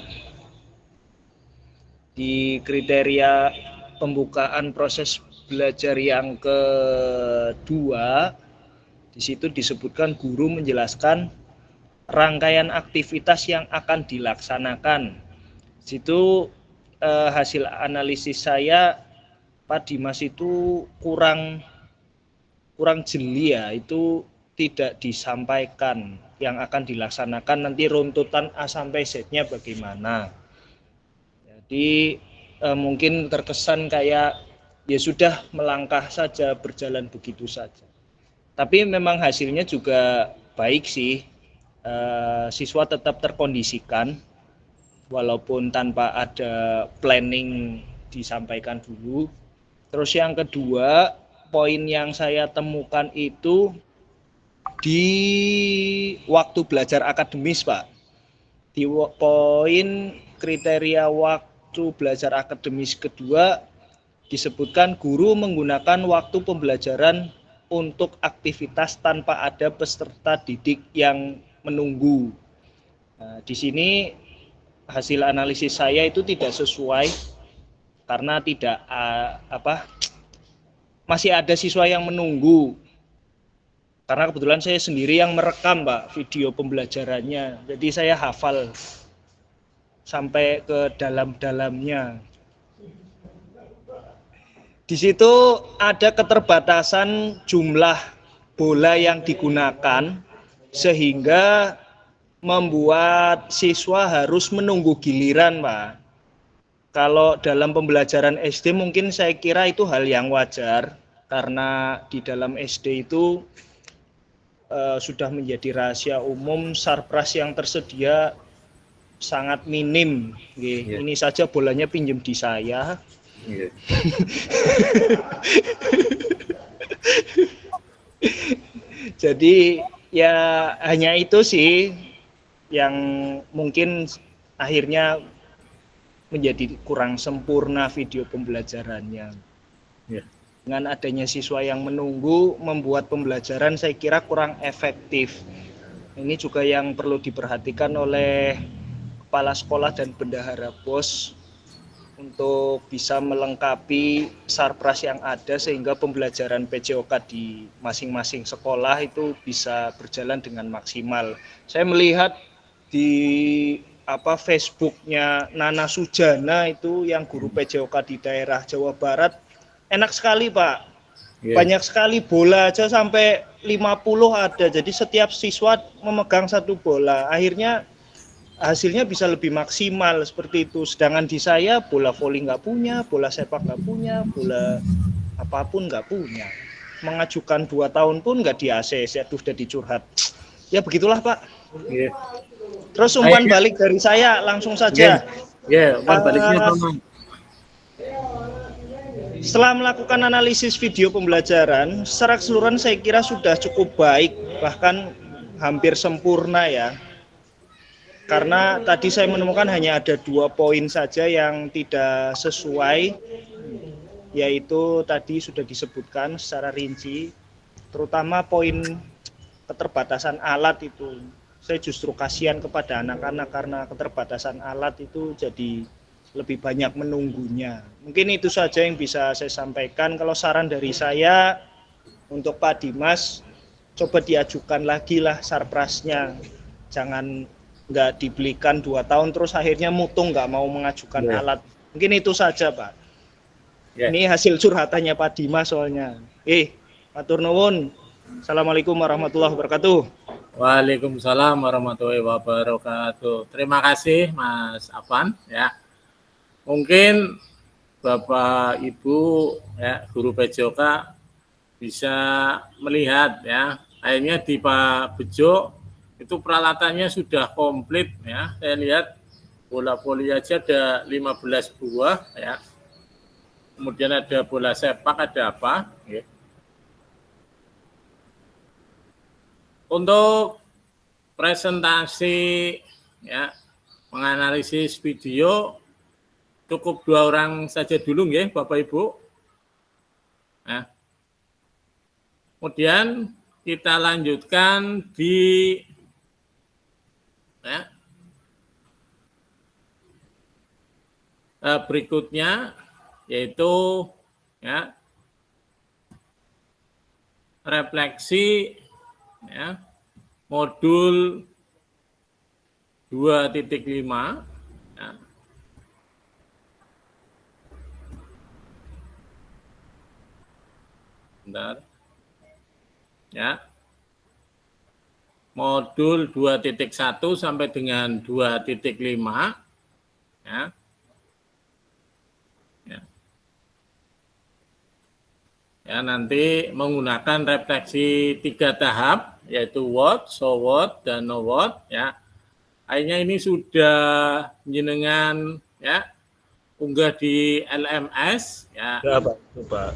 Speaker 4: Di kriteria pembukaan proses belajar yang kedua, di situ disebutkan guru menjelaskan rangkaian aktivitas yang akan dilaksanakan. Di situ hasil analisis saya, Pak Dimas itu kurang jeli ya, itu tidak disampaikan yang akan dilaksanakan, nanti runtutan A sampai Z-nya bagaimana. Jadi mungkin terkesan kayak ya sudah melangkah saja, berjalan begitu saja. Tapi memang hasilnya juga baik sih, siswa tetap terkondisikan walaupun tanpa ada planning disampaikan dulu. Terus yang kedua, poin yang saya temukan itu di waktu belajar akademis, Pak. Di poin kriteria waktu belajar akademis kedua disebutkan guru menggunakan waktu pembelajaran untuk aktivitas tanpa ada peserta didik yang menunggu. Nah, di sini hasil analisis saya itu tidak sesuai karena masih ada siswa yang menunggu. Karena kebetulan saya sendiri yang merekam, Pak, video pembelajarannya. Jadi saya hafal sampai ke dalam-dalamnya. Di situ ada keterbatasan jumlah bola yang digunakan sehingga membuat siswa harus menunggu giliran, Pak. Kalau dalam pembelajaran SD mungkin saya kira itu hal yang wajar karena di dalam SD itu sudah menjadi rahasia umum, sarpras yang tersedia sangat minim. Yeah. Ini saja bolanya pinjem di saya. Yeah. Jadi ya hanya itu sih yang mungkin akhirnya menjadi kurang sempurna video pembelajarannya. Yeah. Dengan adanya siswa yang menunggu membuat pembelajaran saya kira kurang efektif. Ini juga yang perlu diperhatikan oleh kepala sekolah dan bendahara BOS untuk bisa melengkapi sarpras yang ada sehingga pembelajaran PJOK di masing-masing sekolah itu bisa berjalan dengan maksimal. Saya melihat di Facebooknya Nana Sujana itu yang guru PJOK di daerah Jawa Barat, enak sekali, Pak. Yeah. Banyak sekali bola aja sampai 50 ada. Jadi setiap siswa memegang satu bola. Akhirnya hasilnya bisa lebih maksimal seperti itu. Sedangkan di saya bola voli nggak punya, bola sepak nggak punya, bola apapun nggak punya. Mengajukan 2 tahun pun nggak di ACC, aduh udah dicurhat. Ya begitulah, Pak. Yeah. Terus umpan balik dari saya langsung saja.
Speaker 2: Umpan baliknya Tomang.
Speaker 4: Setelah melakukan analisis video pembelajaran, secara keseluruhan saya kira sudah cukup baik, bahkan hampir sempurna ya. Karena tadi saya menemukan hanya ada 2 poin saja yang tidak sesuai, yaitu tadi sudah disebutkan secara rinci, terutama poin keterbatasan alat itu. Saya justru kasihan kepada anak-anak karena keterbatasan alat itu jadi lebih banyak menunggunya. Mungkin itu saja yang bisa saya sampaikan. Kalau saran dari saya, Untuk Pak Dimas, coba diajukan lagi lah sarprasnya. Jangan nggak dibelikan 2 tahun terus akhirnya mutung nggak mau mengajukan alat. Mungkin itu saja, Pak. Ini hasil curhatannya Pak Dimas soalnya. Matur nuwun. Assalamualaikum warahmatullahi wabarakatuh.
Speaker 2: Waalaikumsalam warahmatullahi wabarakatuh. Terima kasih Mas Afan ya. Mungkin Bapak Ibu ya guru PJOK bisa melihat ya. Akhirnya di Pak Bejo itu peralatannya sudah komplit ya. Saya lihat bola voli aja ada 15 buah ya. Kemudian ada bola sepak, ada apa ya. Untuk presentasi ya, menganalisis video cukup 2 orang saja dulu ya Bapak Ibu. Nah, kemudian kita lanjutkan di ya, berikutnya yaitu ya, refleksi ya, modul 2.5 ya. Bentar. Ya. Modul 2.1 sampai dengan 2.5 ya. Ya, nanti menggunakan refleksi 3 tahap, yaitu what, so what, dan no what. Ya. Akhirnya ini sudah jenengan ya, unggah di LMS. Ya.
Speaker 4: Pak.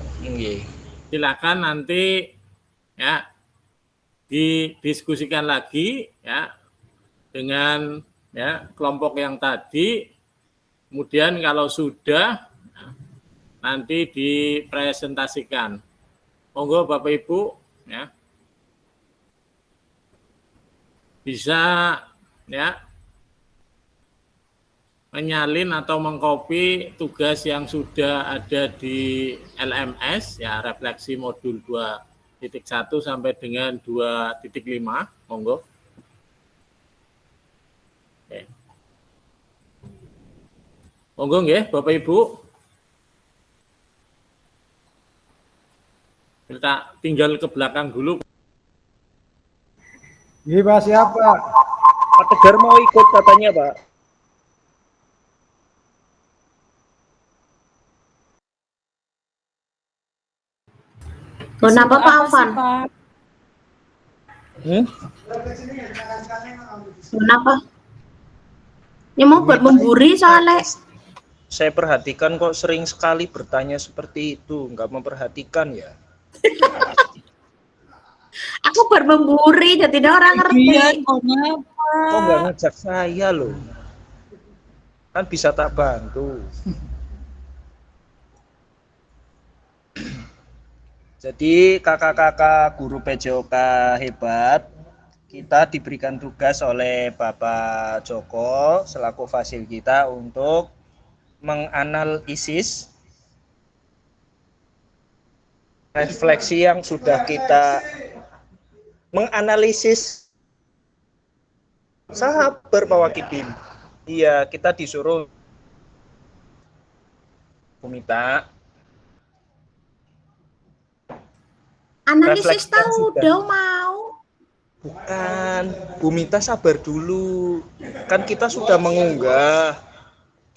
Speaker 2: Silakan nanti ya didiskusikan lagi ya dengan ya kelompok yang tadi. Kemudian kalau sudah nanti dipresentasikan. Monggo Bapak Ibu ya. Bisa ya menyalin atau mengcopy tugas yang sudah ada di LMS ya, refleksi modul 2.1 sampai dengan 2.5. Monggo. Oke. Monggo nggih Bapak Ibu. Kita tinggal ke belakang dulu.
Speaker 7: Iya Pak, siapa?
Speaker 4: Pak Tegar mau ikut katanya Pak.
Speaker 5: Kenapa Pak Afan? Kenapa? Ya mau buat memburi soalnya.
Speaker 4: Saya perhatikan kok sering sekali bertanya seperti itu, nggak memperhatikan ya.
Speaker 5: Aku bermemburi, jadi orang ngerti.
Speaker 4: Kok nggak ngajak saya loh? Kan bisa tak bantu. Jadi kakak-kakak guru PJOK hebat, kita diberikan tugas oleh Bapak Joko selaku fasil kita untuk menganalisis refleksi yang sudah kita menganalisis. Sabar Pak Wakidin. Iya, kita disuruh Bumita.
Speaker 5: Analisis tahu udah mau.
Speaker 4: Bukan, Bumita sabar dulu. Kan kita sudah mengunggah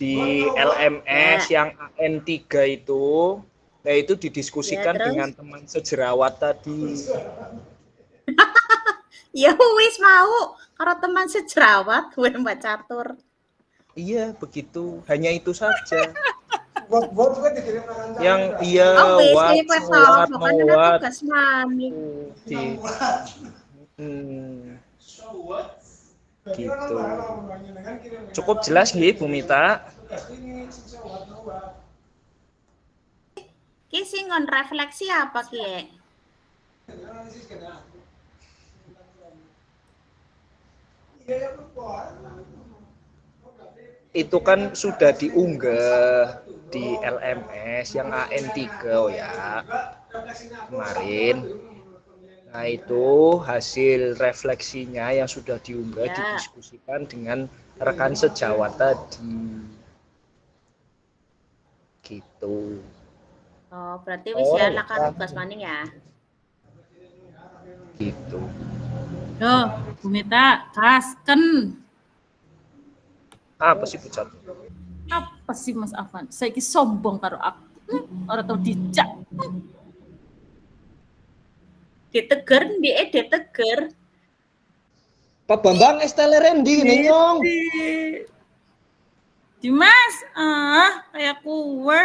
Speaker 4: di LMS yang AN3 itu. Nah itu didiskusikan
Speaker 5: Ya,
Speaker 4: dengan teman sejerawat tadi.
Speaker 5: Ya wis mau, kalau teman sejerawat gue Mbak Catur.
Speaker 4: Iya begitu, hanya itu saja. Yang iya mawat
Speaker 5: tugas mami.
Speaker 4: Gitu. Cukup jelas nih Bu Mita.
Speaker 5: Ki sing ngon refleksi apa Ki?
Speaker 4: Itu kan sudah diunggah di LMS yang AN3 ya. kemarin. Nah, itu hasil refleksinya yang sudah diunggah
Speaker 5: Ya.
Speaker 4: didiskusikan dengan rekan sejawat tadi. Gitu.
Speaker 5: Oh, berarti wis ya lakukan tugas maning ya.
Speaker 4: Gitu.
Speaker 6: Yo, Bu Mita, kasken.
Speaker 4: Apa sih pucat?
Speaker 6: Apa sih Mas Afan? Saya sombong karo aku. Orang tau dijak.
Speaker 5: Diteger ndek diteger.
Speaker 4: Pak Bambang Estelerendi nih nyong.
Speaker 6: Dimas, kayak kue.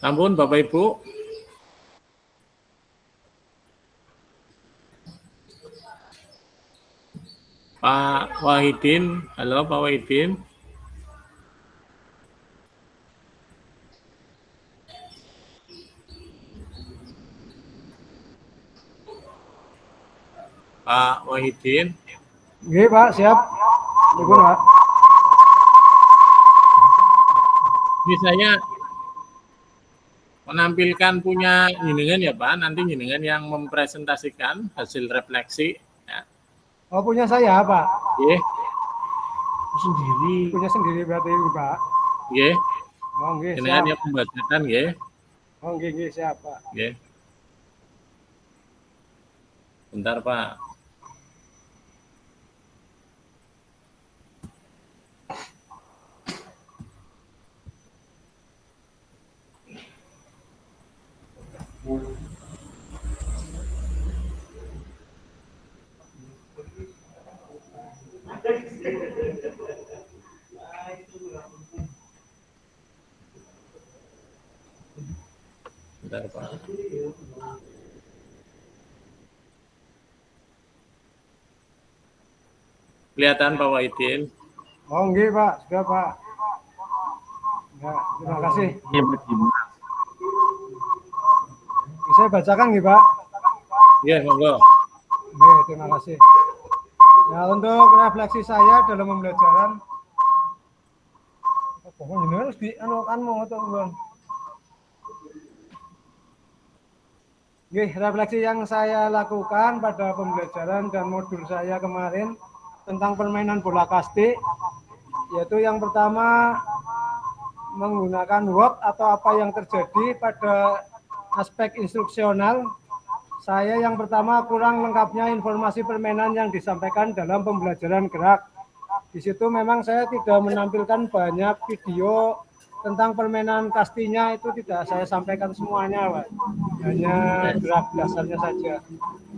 Speaker 2: Sampun Bapak Ibu. Pak Wahidin, halo Pak Wahidin. Pak Wahidin.
Speaker 7: Nggih, Pak, siap. Dukun, Pak.
Speaker 2: Ini saya menampilkan punya jenengan ya Pak, nanti jenengan yang mempresentasikan hasil refleksi. Ya.
Speaker 7: Oh, punya saya, Pak.
Speaker 2: Nggih.
Speaker 7: Sendiri. Punya sendiri berarti, Pak.
Speaker 2: Nggih.
Speaker 7: Oh, nggih,
Speaker 2: Jenengan
Speaker 7: siap.
Speaker 2: yang membacakan nggih.
Speaker 7: Oh, nggih, siap, Pak.
Speaker 2: Nggih. Bentar Pak. Bentar Pak. Kelihatan Pak Wahidin.
Speaker 7: Oh, nggih, Pak. Sudah, Pak. Ya, terima kasih. Bisa bacakan nggih, Pak?
Speaker 2: Iya, monggo.
Speaker 7: Nggih, terima kasih. Ya, untuk refleksi saya dalam pembelajaran pokoknya harus dianukan mau atau Bang. Nggih, refleksi yang saya lakukan pada pembelajaran dan modul saya kemarin tentang permainan bola kasti, yaitu yang pertama menggunakan word atau apa yang terjadi pada aspek instruksional. Saya yang pertama kurang lengkapnya informasi permainan yang disampaikan dalam pembelajaran gerak. Di situ memang saya tidak menampilkan banyak video tentang permainan kastinya, itu tidak saya sampaikan semuanya, Pak. Hanya gerak dasarnya saja.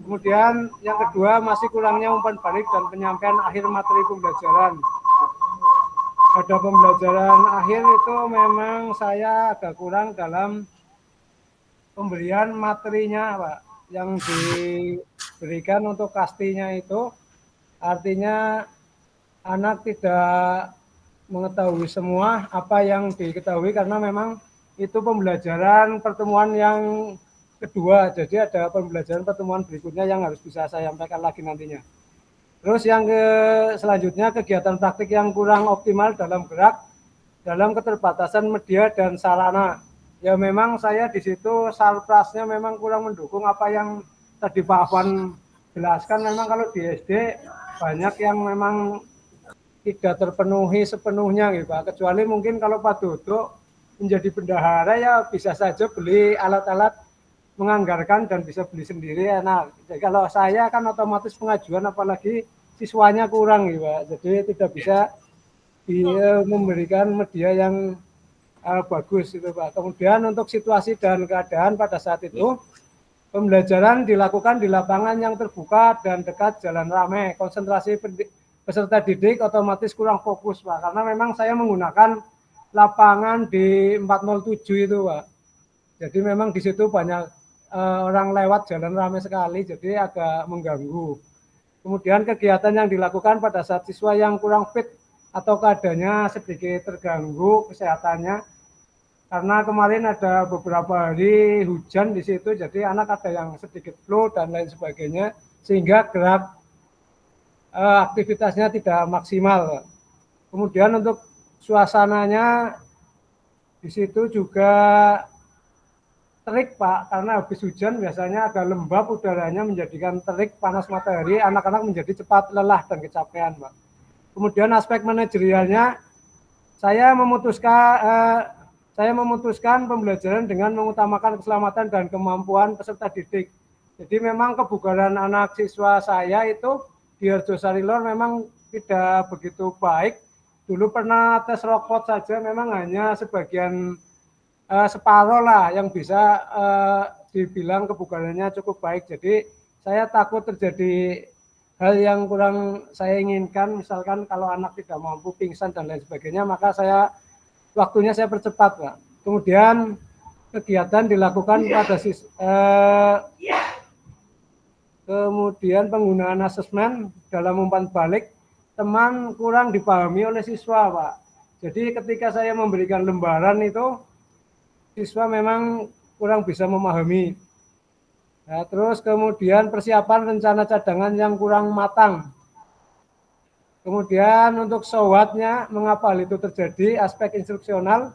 Speaker 7: Kemudian yang kedua masih kurangnya umpan balik dan penyampaian akhir materi pembelajaran. Pada pembelajaran akhir itu memang saya agak kurang dalam pemberian materinya, Pak, yang diberikan untuk kastinya itu. Artinya anak tidak mengetahui semua apa yang diketahui karena memang itu pembelajaran pertemuan yang kedua. Jadi ada pembelajaran pertemuan berikutnya yang harus bisa saya sampaikan lagi nantinya. Terus yang selanjutnya kegiatan praktik yang kurang optimal dalam gerak dalam keterbatasan media dan sarana. Ya memang saya di situ sarprasnya memang kurang mendukung apa yang tadi Pak Afwan jelaskan. Memang kalau di SD banyak yang memang tidak terpenuhi sepenuhnya gitu Pak. Kecuali mungkin kalau Pak Dodo menjadi bendahara ya bisa saja beli alat-alat menganggarkan dan bisa beli sendiri enak. Jadi kalau saya kan otomatis pengajuan apalagi siswanya kurang gitu Pak. Jadi tidak bisa memberikan media yang bagus itu Pak. Kemudian untuk situasi dan keadaan pada saat itu pembelajaran dilakukan di lapangan yang terbuka dan dekat jalan ramai. Konsentrasi peserta didik otomatis kurang fokus Pak, karena memang saya menggunakan lapangan di 407 itu Pak. Jadi memang di situ banyak orang lewat, jalan ramai sekali, jadi agak mengganggu. Kemudian kegiatan yang dilakukan pada saat siswa yang kurang fit atau keadaannya sedikit terganggu kesehatannya, karena kemarin ada beberapa hari hujan di situ, jadi anak ada yang sedikit flu dan lain sebagainya, sehingga gerak aktivitasnya tidak maksimal. Kemudian untuk suasananya di situ juga terik Pak, karena habis hujan biasanya agak lembab udaranya menjadikan terik, panas matahari, anak-anak menjadi cepat lelah dan kecapean Pak. Kemudian aspek manajerialnya, saya memutuskan pembelajaran dengan mengutamakan keselamatan dan kemampuan peserta didik. Jadi memang kebugaran anak siswa saya itu di Harjosari Lor memang tidak begitu baik. Dulu pernah tes rokok saja memang hanya sebagian separuh lah yang bisa dibilang kebugarannya cukup baik. Jadi saya takut terjadi hal yang kurang saya inginkan, misalkan kalau anak tidak mampu pingsan dan lain sebagainya, maka waktunya saya percepat Pak. Kemudian kegiatan dilakukan pada kemudian penggunaan asesmen dalam umpan balik teman kurang dipahami oleh siswa, Pak. Jadi ketika saya memberikan lembaran itu, siswa memang kurang bisa memahami. Nah, terus kemudian persiapan rencana cadangan yang kurang matang. Kemudian untuk SOWAT-nya, mengapa hal itu terjadi, aspek instruksional,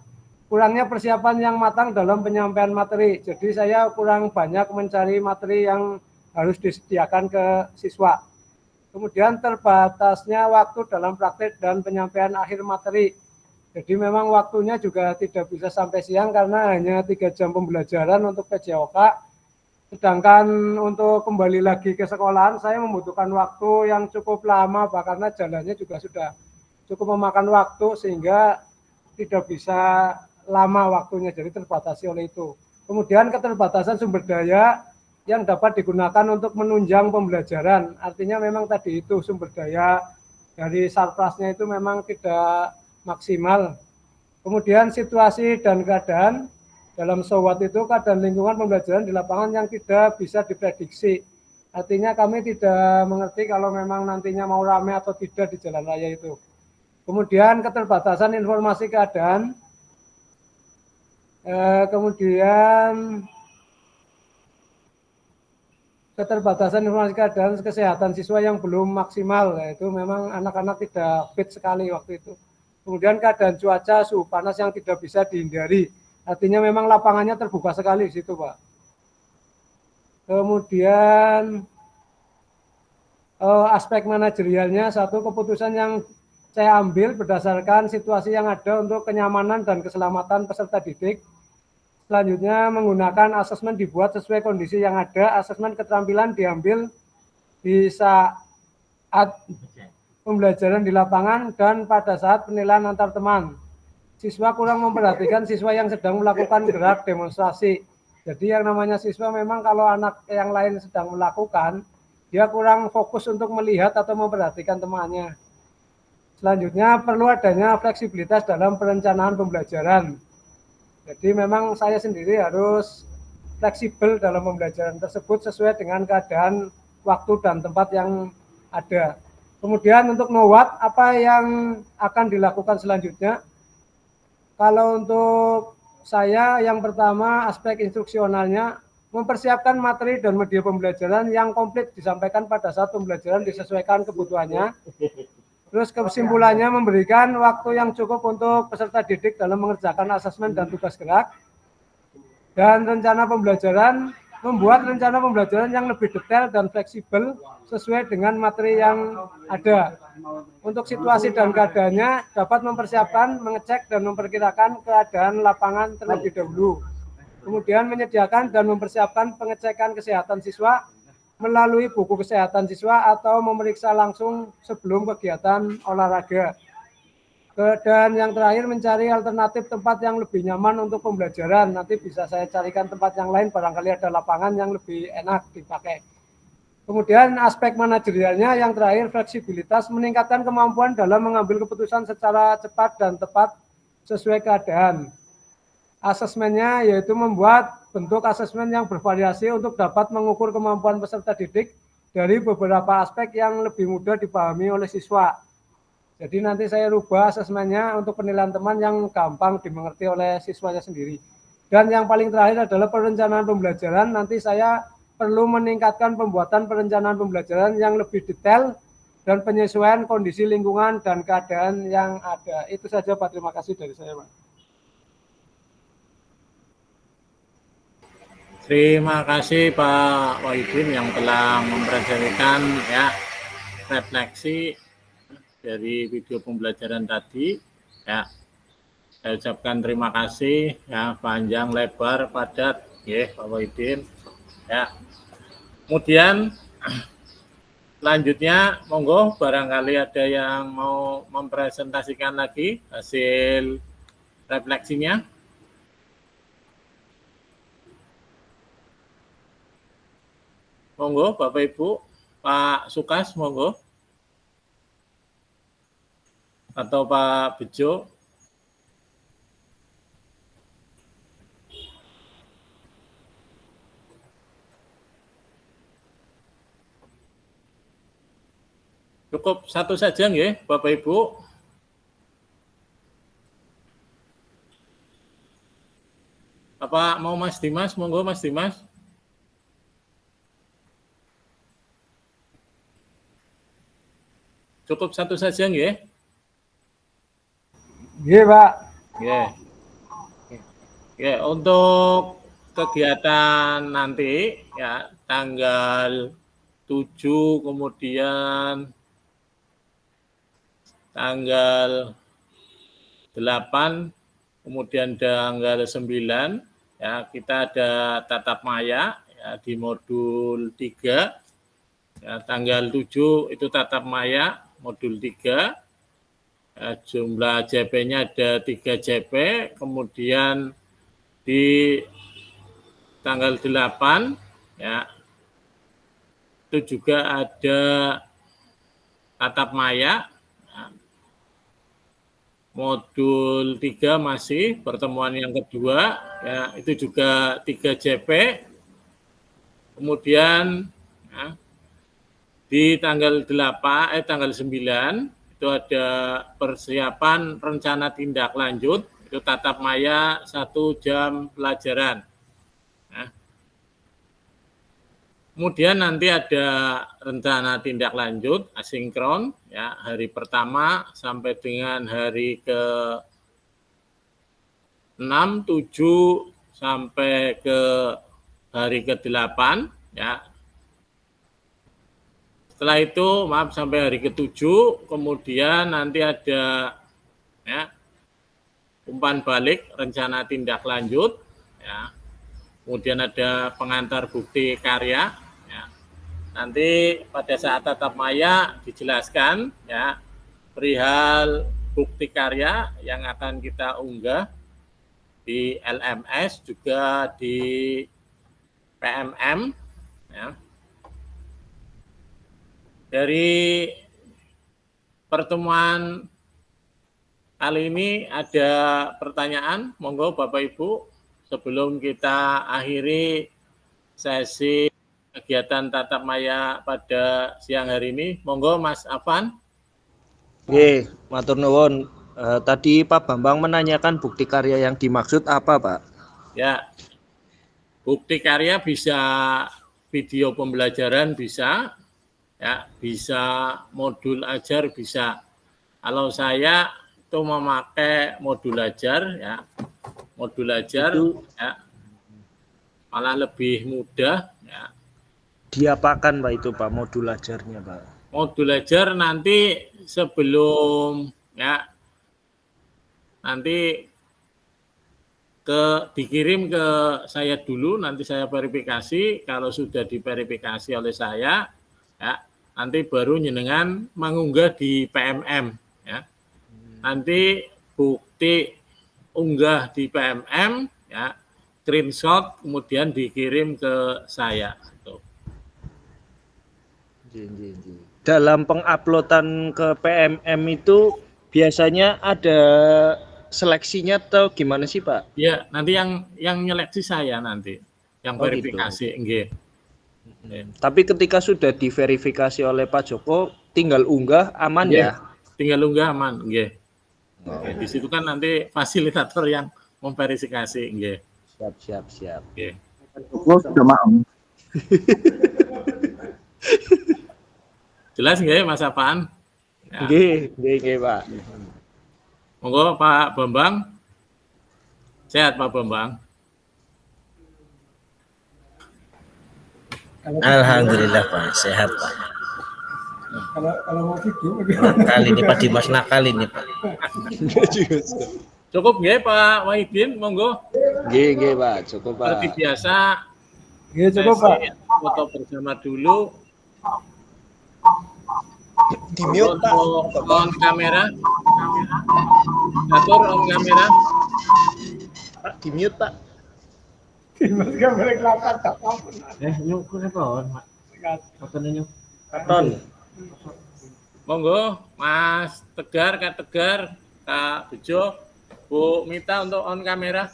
Speaker 7: kurangnya persiapan yang matang dalam penyampaian materi. Jadi saya kurang banyak mencari materi yang harus disediakan ke siswa. Kemudian terbatasnya waktu dalam praktik dan penyampaian akhir materi. Jadi memang waktunya juga tidak bisa sampai siang karena hanya 3 jam pembelajaran untuk PJOK. Sedangkan untuk kembali lagi ke sekolahan saya membutuhkan waktu yang cukup lama, Pak, karena jalannya juga sudah cukup memakan waktu sehingga tidak bisa lama waktunya, jadi terbatasi oleh itu. Kemudian keterbatasan sumber daya yang dapat digunakan untuk menunjang pembelajaran. Artinya memang tadi itu sumber daya dari sarprasnya itu memang tidak maksimal. Kemudian situasi dan keadaan dalam SOWAT itu keadaan lingkungan pembelajaran di lapangan yang tidak bisa diprediksi. Artinya kami tidak mengerti kalau memang nantinya mau ramai atau tidak di jalan raya itu. Kemudian keterbatasan informasi keadaan. Kemudian keterbatasan informasi keadaan kesehatan siswa yang belum maksimal, yaitu memang anak-anak tidak fit sekali waktu itu. Kemudian keadaan cuaca, suhu panas yang tidak bisa dihindari. Artinya memang lapangannya terbuka sekali di situ, Pak. Kemudian aspek manajerialnya, satu keputusan yang saya ambil berdasarkan situasi yang ada untuk kenyamanan dan keselamatan peserta didik. Selanjutnya menggunakan asesmen dibuat sesuai kondisi yang ada. Asesmen keterampilan diambil di saat pembelajaran di lapangan dan pada saat penilaian antar teman. Siswa kurang memperhatikan siswa yang sedang melakukan gerak demonstrasi. Jadi yang namanya siswa memang kalau anak yang lain sedang melakukan, dia kurang fokus untuk melihat atau memperhatikan temannya. Selanjutnya perlu adanya fleksibilitas dalam perencanaan pembelajaran. Jadi memang saya sendiri harus fleksibel dalam pembelajaran tersebut sesuai dengan keadaan waktu dan tempat yang ada. Kemudian untuk NOWAT, apa yang akan dilakukan selanjutnya? Kalau untuk saya yang pertama aspek instruksionalnya, mempersiapkan materi dan media pembelajaran yang komplit disampaikan pada saat pembelajaran disesuaikan kebutuhannya. Terus kesimpulannya memberikan waktu yang cukup untuk peserta didik dalam mengerjakan asesmen dan tugas gerak. Dan rencana pembelajaran, membuat rencana pembelajaran yang lebih detail dan fleksibel sesuai dengan materi yang ada. Untuk situasi dan keadaannya dapat mempersiapkan, mengecek dan memperkirakan keadaan lapangan terlebih dahulu. Kemudian menyediakan dan mempersiapkan pengecekan kesehatan siswa melalui buku kesehatan siswa atau memeriksa langsung sebelum kegiatan olahraga. Dan yang terakhir mencari alternatif tempat yang lebih nyaman untuk pembelajaran. Nanti bisa saya carikan tempat yang lain, barangkali ada lapangan yang lebih enak dipakai. Kemudian aspek manajerialnya yang terakhir fleksibilitas, meningkatkan kemampuan dalam mengambil keputusan secara cepat dan tepat sesuai keadaan. Asesmennya yaitu membuat bentuk asesmen yang bervariasi untuk dapat mengukur kemampuan peserta didik dari beberapa aspek yang lebih mudah dipahami oleh siswa. Jadi nanti saya rubah asesmennya untuk penilaian teman yang gampang dimengerti oleh siswanya sendiri. Dan yang paling terakhir adalah perencanaan pembelajaran. Nanti saya perlu meningkatkan pembuatan perencanaan pembelajaran yang lebih detail dan penyesuaian kondisi lingkungan dan keadaan yang ada. Itu saja Pak, terima kasih dari saya Pak.
Speaker 2: Terima kasih Pak Wahidin yang telah mempresentasikan ya refleksi dari video pembelajaran tadi. Ya, saya ucapkan terima kasih ya, panjang lebar padat ya Pak Wahidin. Ya. Kemudian selanjutnya monggo barangkali ada yang mau mempresentasikan lagi hasil refleksinya. Monggo Bapak Ibu, Pak Sukas monggo. Atau Pak Bejo. Cukup satu saja nggih, Bapak Ibu. Apa mau Mas Dimas? Monggo Mas Dimas. Cukup satu saja nggih?
Speaker 7: Nggih, Pak.
Speaker 2: Nggih. Oke, untuk kegiatan nanti ya tanggal 7 kemudian tanggal 8 kemudian tanggal 9 ya kita ada tatap maya ya di modul 3 ya, tanggal 7 itu tatap maya modul 3 ya, jumlah JP-nya ada 3 JP kemudian di tanggal 8 ya itu juga ada tatap maya ya, modul 3 masih pertemuan yang kedua ya itu juga 3 JP kemudian ya, di tanggal 9 itu ada persiapan rencana tindak lanjut itu tatap maya 1 jam pelajaran. Nah, kemudian nanti ada rencana tindak lanjut asinkron ya hari pertama sampai dengan hari ke 6, 7 sampai ke hari ke-8 ya. Setelah itu maaf sampai hari ke-7 kemudian nanti ada ya umpan balik rencana tindak lanjut ya. Kemudian ada pengantar bukti karya ya. Nanti pada saat tatap maya dijelaskan ya perihal bukti karya yang akan kita unggah di LMS juga di PMM ya. Dari pertemuan kali ini ada pertanyaan, monggo Bapak Ibu, sebelum kita akhiri sesi kegiatan tatap maya pada siang hari ini, monggo Mas Afan.
Speaker 4: Oke, matur nuwun. Tadi Pak Bambang menanyakan bukti karya yang dimaksud apa, Pak?
Speaker 2: Ya, bukti karya bisa video pembelajaran bisa, ya bisa modul ajar bisa. Kalau saya itu memakai modul ajar ya modul ajar itu, ya malah lebih mudah ya.
Speaker 4: Diapakan Pak itu Pak modul ajarnya Pak?
Speaker 2: Modul ajar nanti sebelum ya nanti dikirim ke saya dulu nanti saya verifikasi kalau sudah diverifikasi oleh saya ya nanti baru jenengan mengunggah di PMM ya. Nanti bukti unggah di PMM ya screenshot kemudian dikirim ke saya.
Speaker 4: Dalam penguploadan ke PMM itu biasanya ada seleksinya atau gimana sih Pak?
Speaker 2: Ya nanti yang nyeleksi saya nanti yang verifikasi gitu.
Speaker 4: Tapi ketika sudah diverifikasi oleh Pak Joko tinggal unggah aman ya?
Speaker 2: Tinggal unggah aman nggih. Oke, di situ kan nanti fasilitator yang memverifikasi, nggih.
Speaker 4: Siap.
Speaker 2: Nggih.
Speaker 8: Sudah maaf.
Speaker 2: Jelas nggih Mas Apaan?
Speaker 4: Ya. Nggih, Pak.
Speaker 2: Monggo Pak Bambang. Sehat Pak Bambang.
Speaker 11: Alhamdulillah Pak, sehat Pak.
Speaker 7: Kalau mau video
Speaker 11: nakal ini Pak Dimas nakal ini Pak.
Speaker 2: Cukup nggih Pak Wahidin, monggo.
Speaker 4: Nggih Pak, cukup Pak.
Speaker 2: Seperti biasa.
Speaker 7: Nggih cukup Pak.
Speaker 2: Foto bersama dulu.
Speaker 4: Di mute Pak.
Speaker 2: On kamera. Atur on kamera.
Speaker 4: Pak di mute Pak.
Speaker 7: Dimas gambar kelapa tak apa.
Speaker 2: Nyuk kenapa on, Mak? Kapan nyuk?
Speaker 4: Katon.
Speaker 2: Monggo Mas Tegar, Kak Tegar, Kak Bejo, Bu Mita untuk on kamera.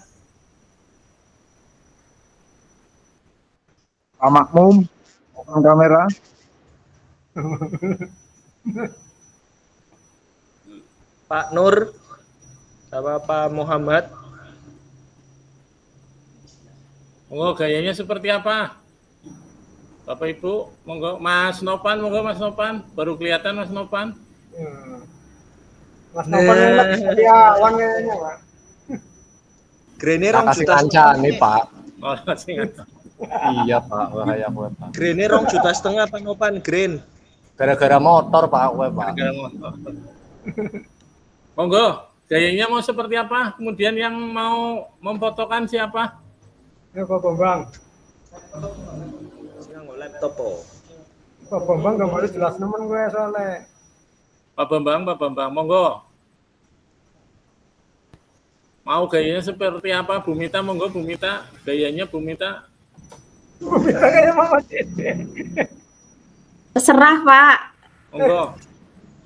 Speaker 8: Pak Makmum, on kamera.
Speaker 4: Pak Nur sama Pak Muhammad.
Speaker 2: Monggo gayanya seperti apa? Bapak Ibu, monggo Mas Nopan, monggo Mas Nopan. Baru kelihatan Mas Nopan.
Speaker 7: Mas Nopan yang lagi setiawan kayaknya, Pak.
Speaker 4: Grene rong
Speaker 12: Kasih
Speaker 4: juta
Speaker 12: kancane, Pak.
Speaker 2: Oh, masih ingat.
Speaker 12: Iya, Pak. Bahaya kowe, Pak.
Speaker 4: Grene 2,5 juta Pak Nopan, Green.
Speaker 12: Gara-gara motor, Pak, kowe, Pak.
Speaker 2: Monggo, gayanya mau seperti apa? Kemudian yang mau memfotokan siapa?
Speaker 7: Ya, Pak Bambang.
Speaker 4: Laptop po.
Speaker 7: Pak Bambang gambarnya jelas nemen gue soalnya.
Speaker 2: Pak Bambang, monggo. Mau gayanya seperti apa? Bu Mita, monggo Bu Mita. Gayanya Bu Mita.
Speaker 7: Bu Mita kayak Mama Dede.
Speaker 5: Terserah, Pak.
Speaker 2: Monggo.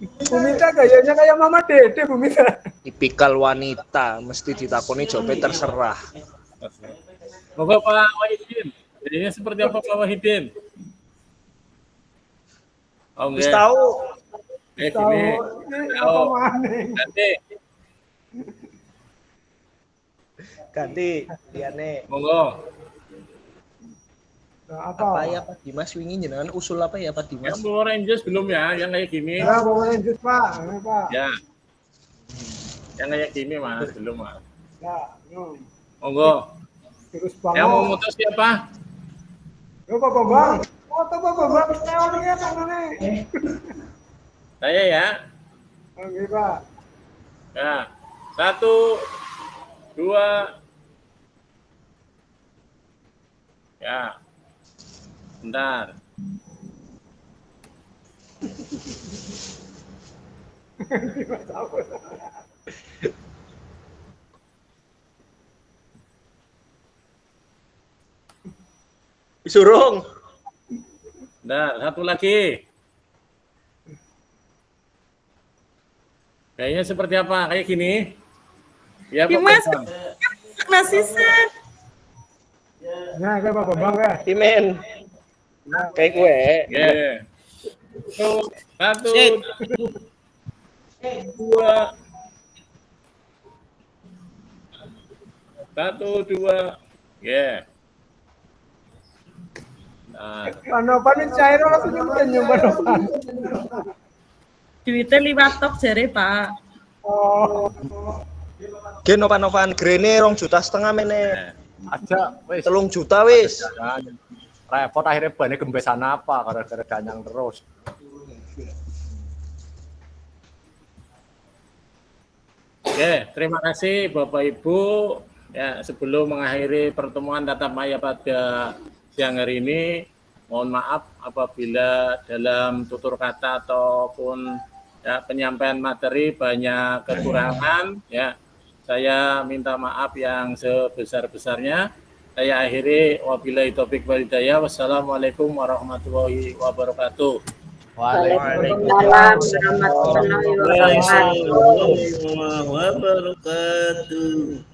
Speaker 7: Bu Mita gayanya kayak Mama Dede, Bu Mita.
Speaker 4: Tipikal wanita, mesti ditakoni jawabnya terserah.
Speaker 2: Monggo Pak Wahidin. Gayanya seperti apa Pak Wahidin? Oh,
Speaker 4: Wis tahu.
Speaker 2: Gini.
Speaker 7: Apa maneh?
Speaker 4: Ganti liyane.
Speaker 2: Monggo.
Speaker 7: Nah,
Speaker 4: Apa ya Pak Dimas wingi jenengan usul apa ya Pak Dimas?
Speaker 2: Yang Power Rangers belum ya, yang kayak gini.
Speaker 7: Ya, Power Rangers, Pak. Ini, Pak.
Speaker 2: Ya. Yang kayak gini Mas, belum Mas.
Speaker 7: Ya,
Speaker 2: Monggo.
Speaker 7: terus
Speaker 2: Yang mau
Speaker 7: bangun.
Speaker 2: moto siapa?
Speaker 7: Yo, Pak Bambang. Foto Pak Bambang, teorinya tangannya.
Speaker 2: Saya ya.
Speaker 7: Oke, Pak.
Speaker 2: Ya. 1, 2. Ya. Bentar.
Speaker 4: Surung.
Speaker 2: Bentar, satu lagi. Kayaknya seperti apa? Kayak gini. Ya, Pak
Speaker 6: Dimas,
Speaker 2: Bambang.
Speaker 6: nasi set.
Speaker 7: Nah, kayak Pak Bambang ya.
Speaker 4: Timen. Kayak gue.
Speaker 2: Ya. 1, 2. 1, 2. Ya. Nah,
Speaker 7: Pak Nopan ini cair langsung senyum Pak Nopan.
Speaker 6: Duitnya 5 tok jare, Pak.
Speaker 7: Oh.
Speaker 4: Gen Novan Grene 2,5 juta meneh.
Speaker 12: Aja, wis.
Speaker 4: 3 juta wis.
Speaker 12: Repot akhirnya bannya gembesan apa gara-gara ganyang terus.
Speaker 2: oke, terima kasih Bapak Ibu. Ya, sebelum mengakhiri pertemuan tatap maya pada siang hari ini, mohon maaf apabila dalam tutur kata ataupun ya, penyampaian materi banyak kekurangan. Ya, saya minta maaf yang sebesar-besarnya. Saya akhiri wabillahi taufik wal hidayah. Wassalamualaikum warahmatullahi wabarakatuh.
Speaker 5: Waalaikumsalam warahmatullahi wabarakatuh.
Speaker 11: wabarakatuh.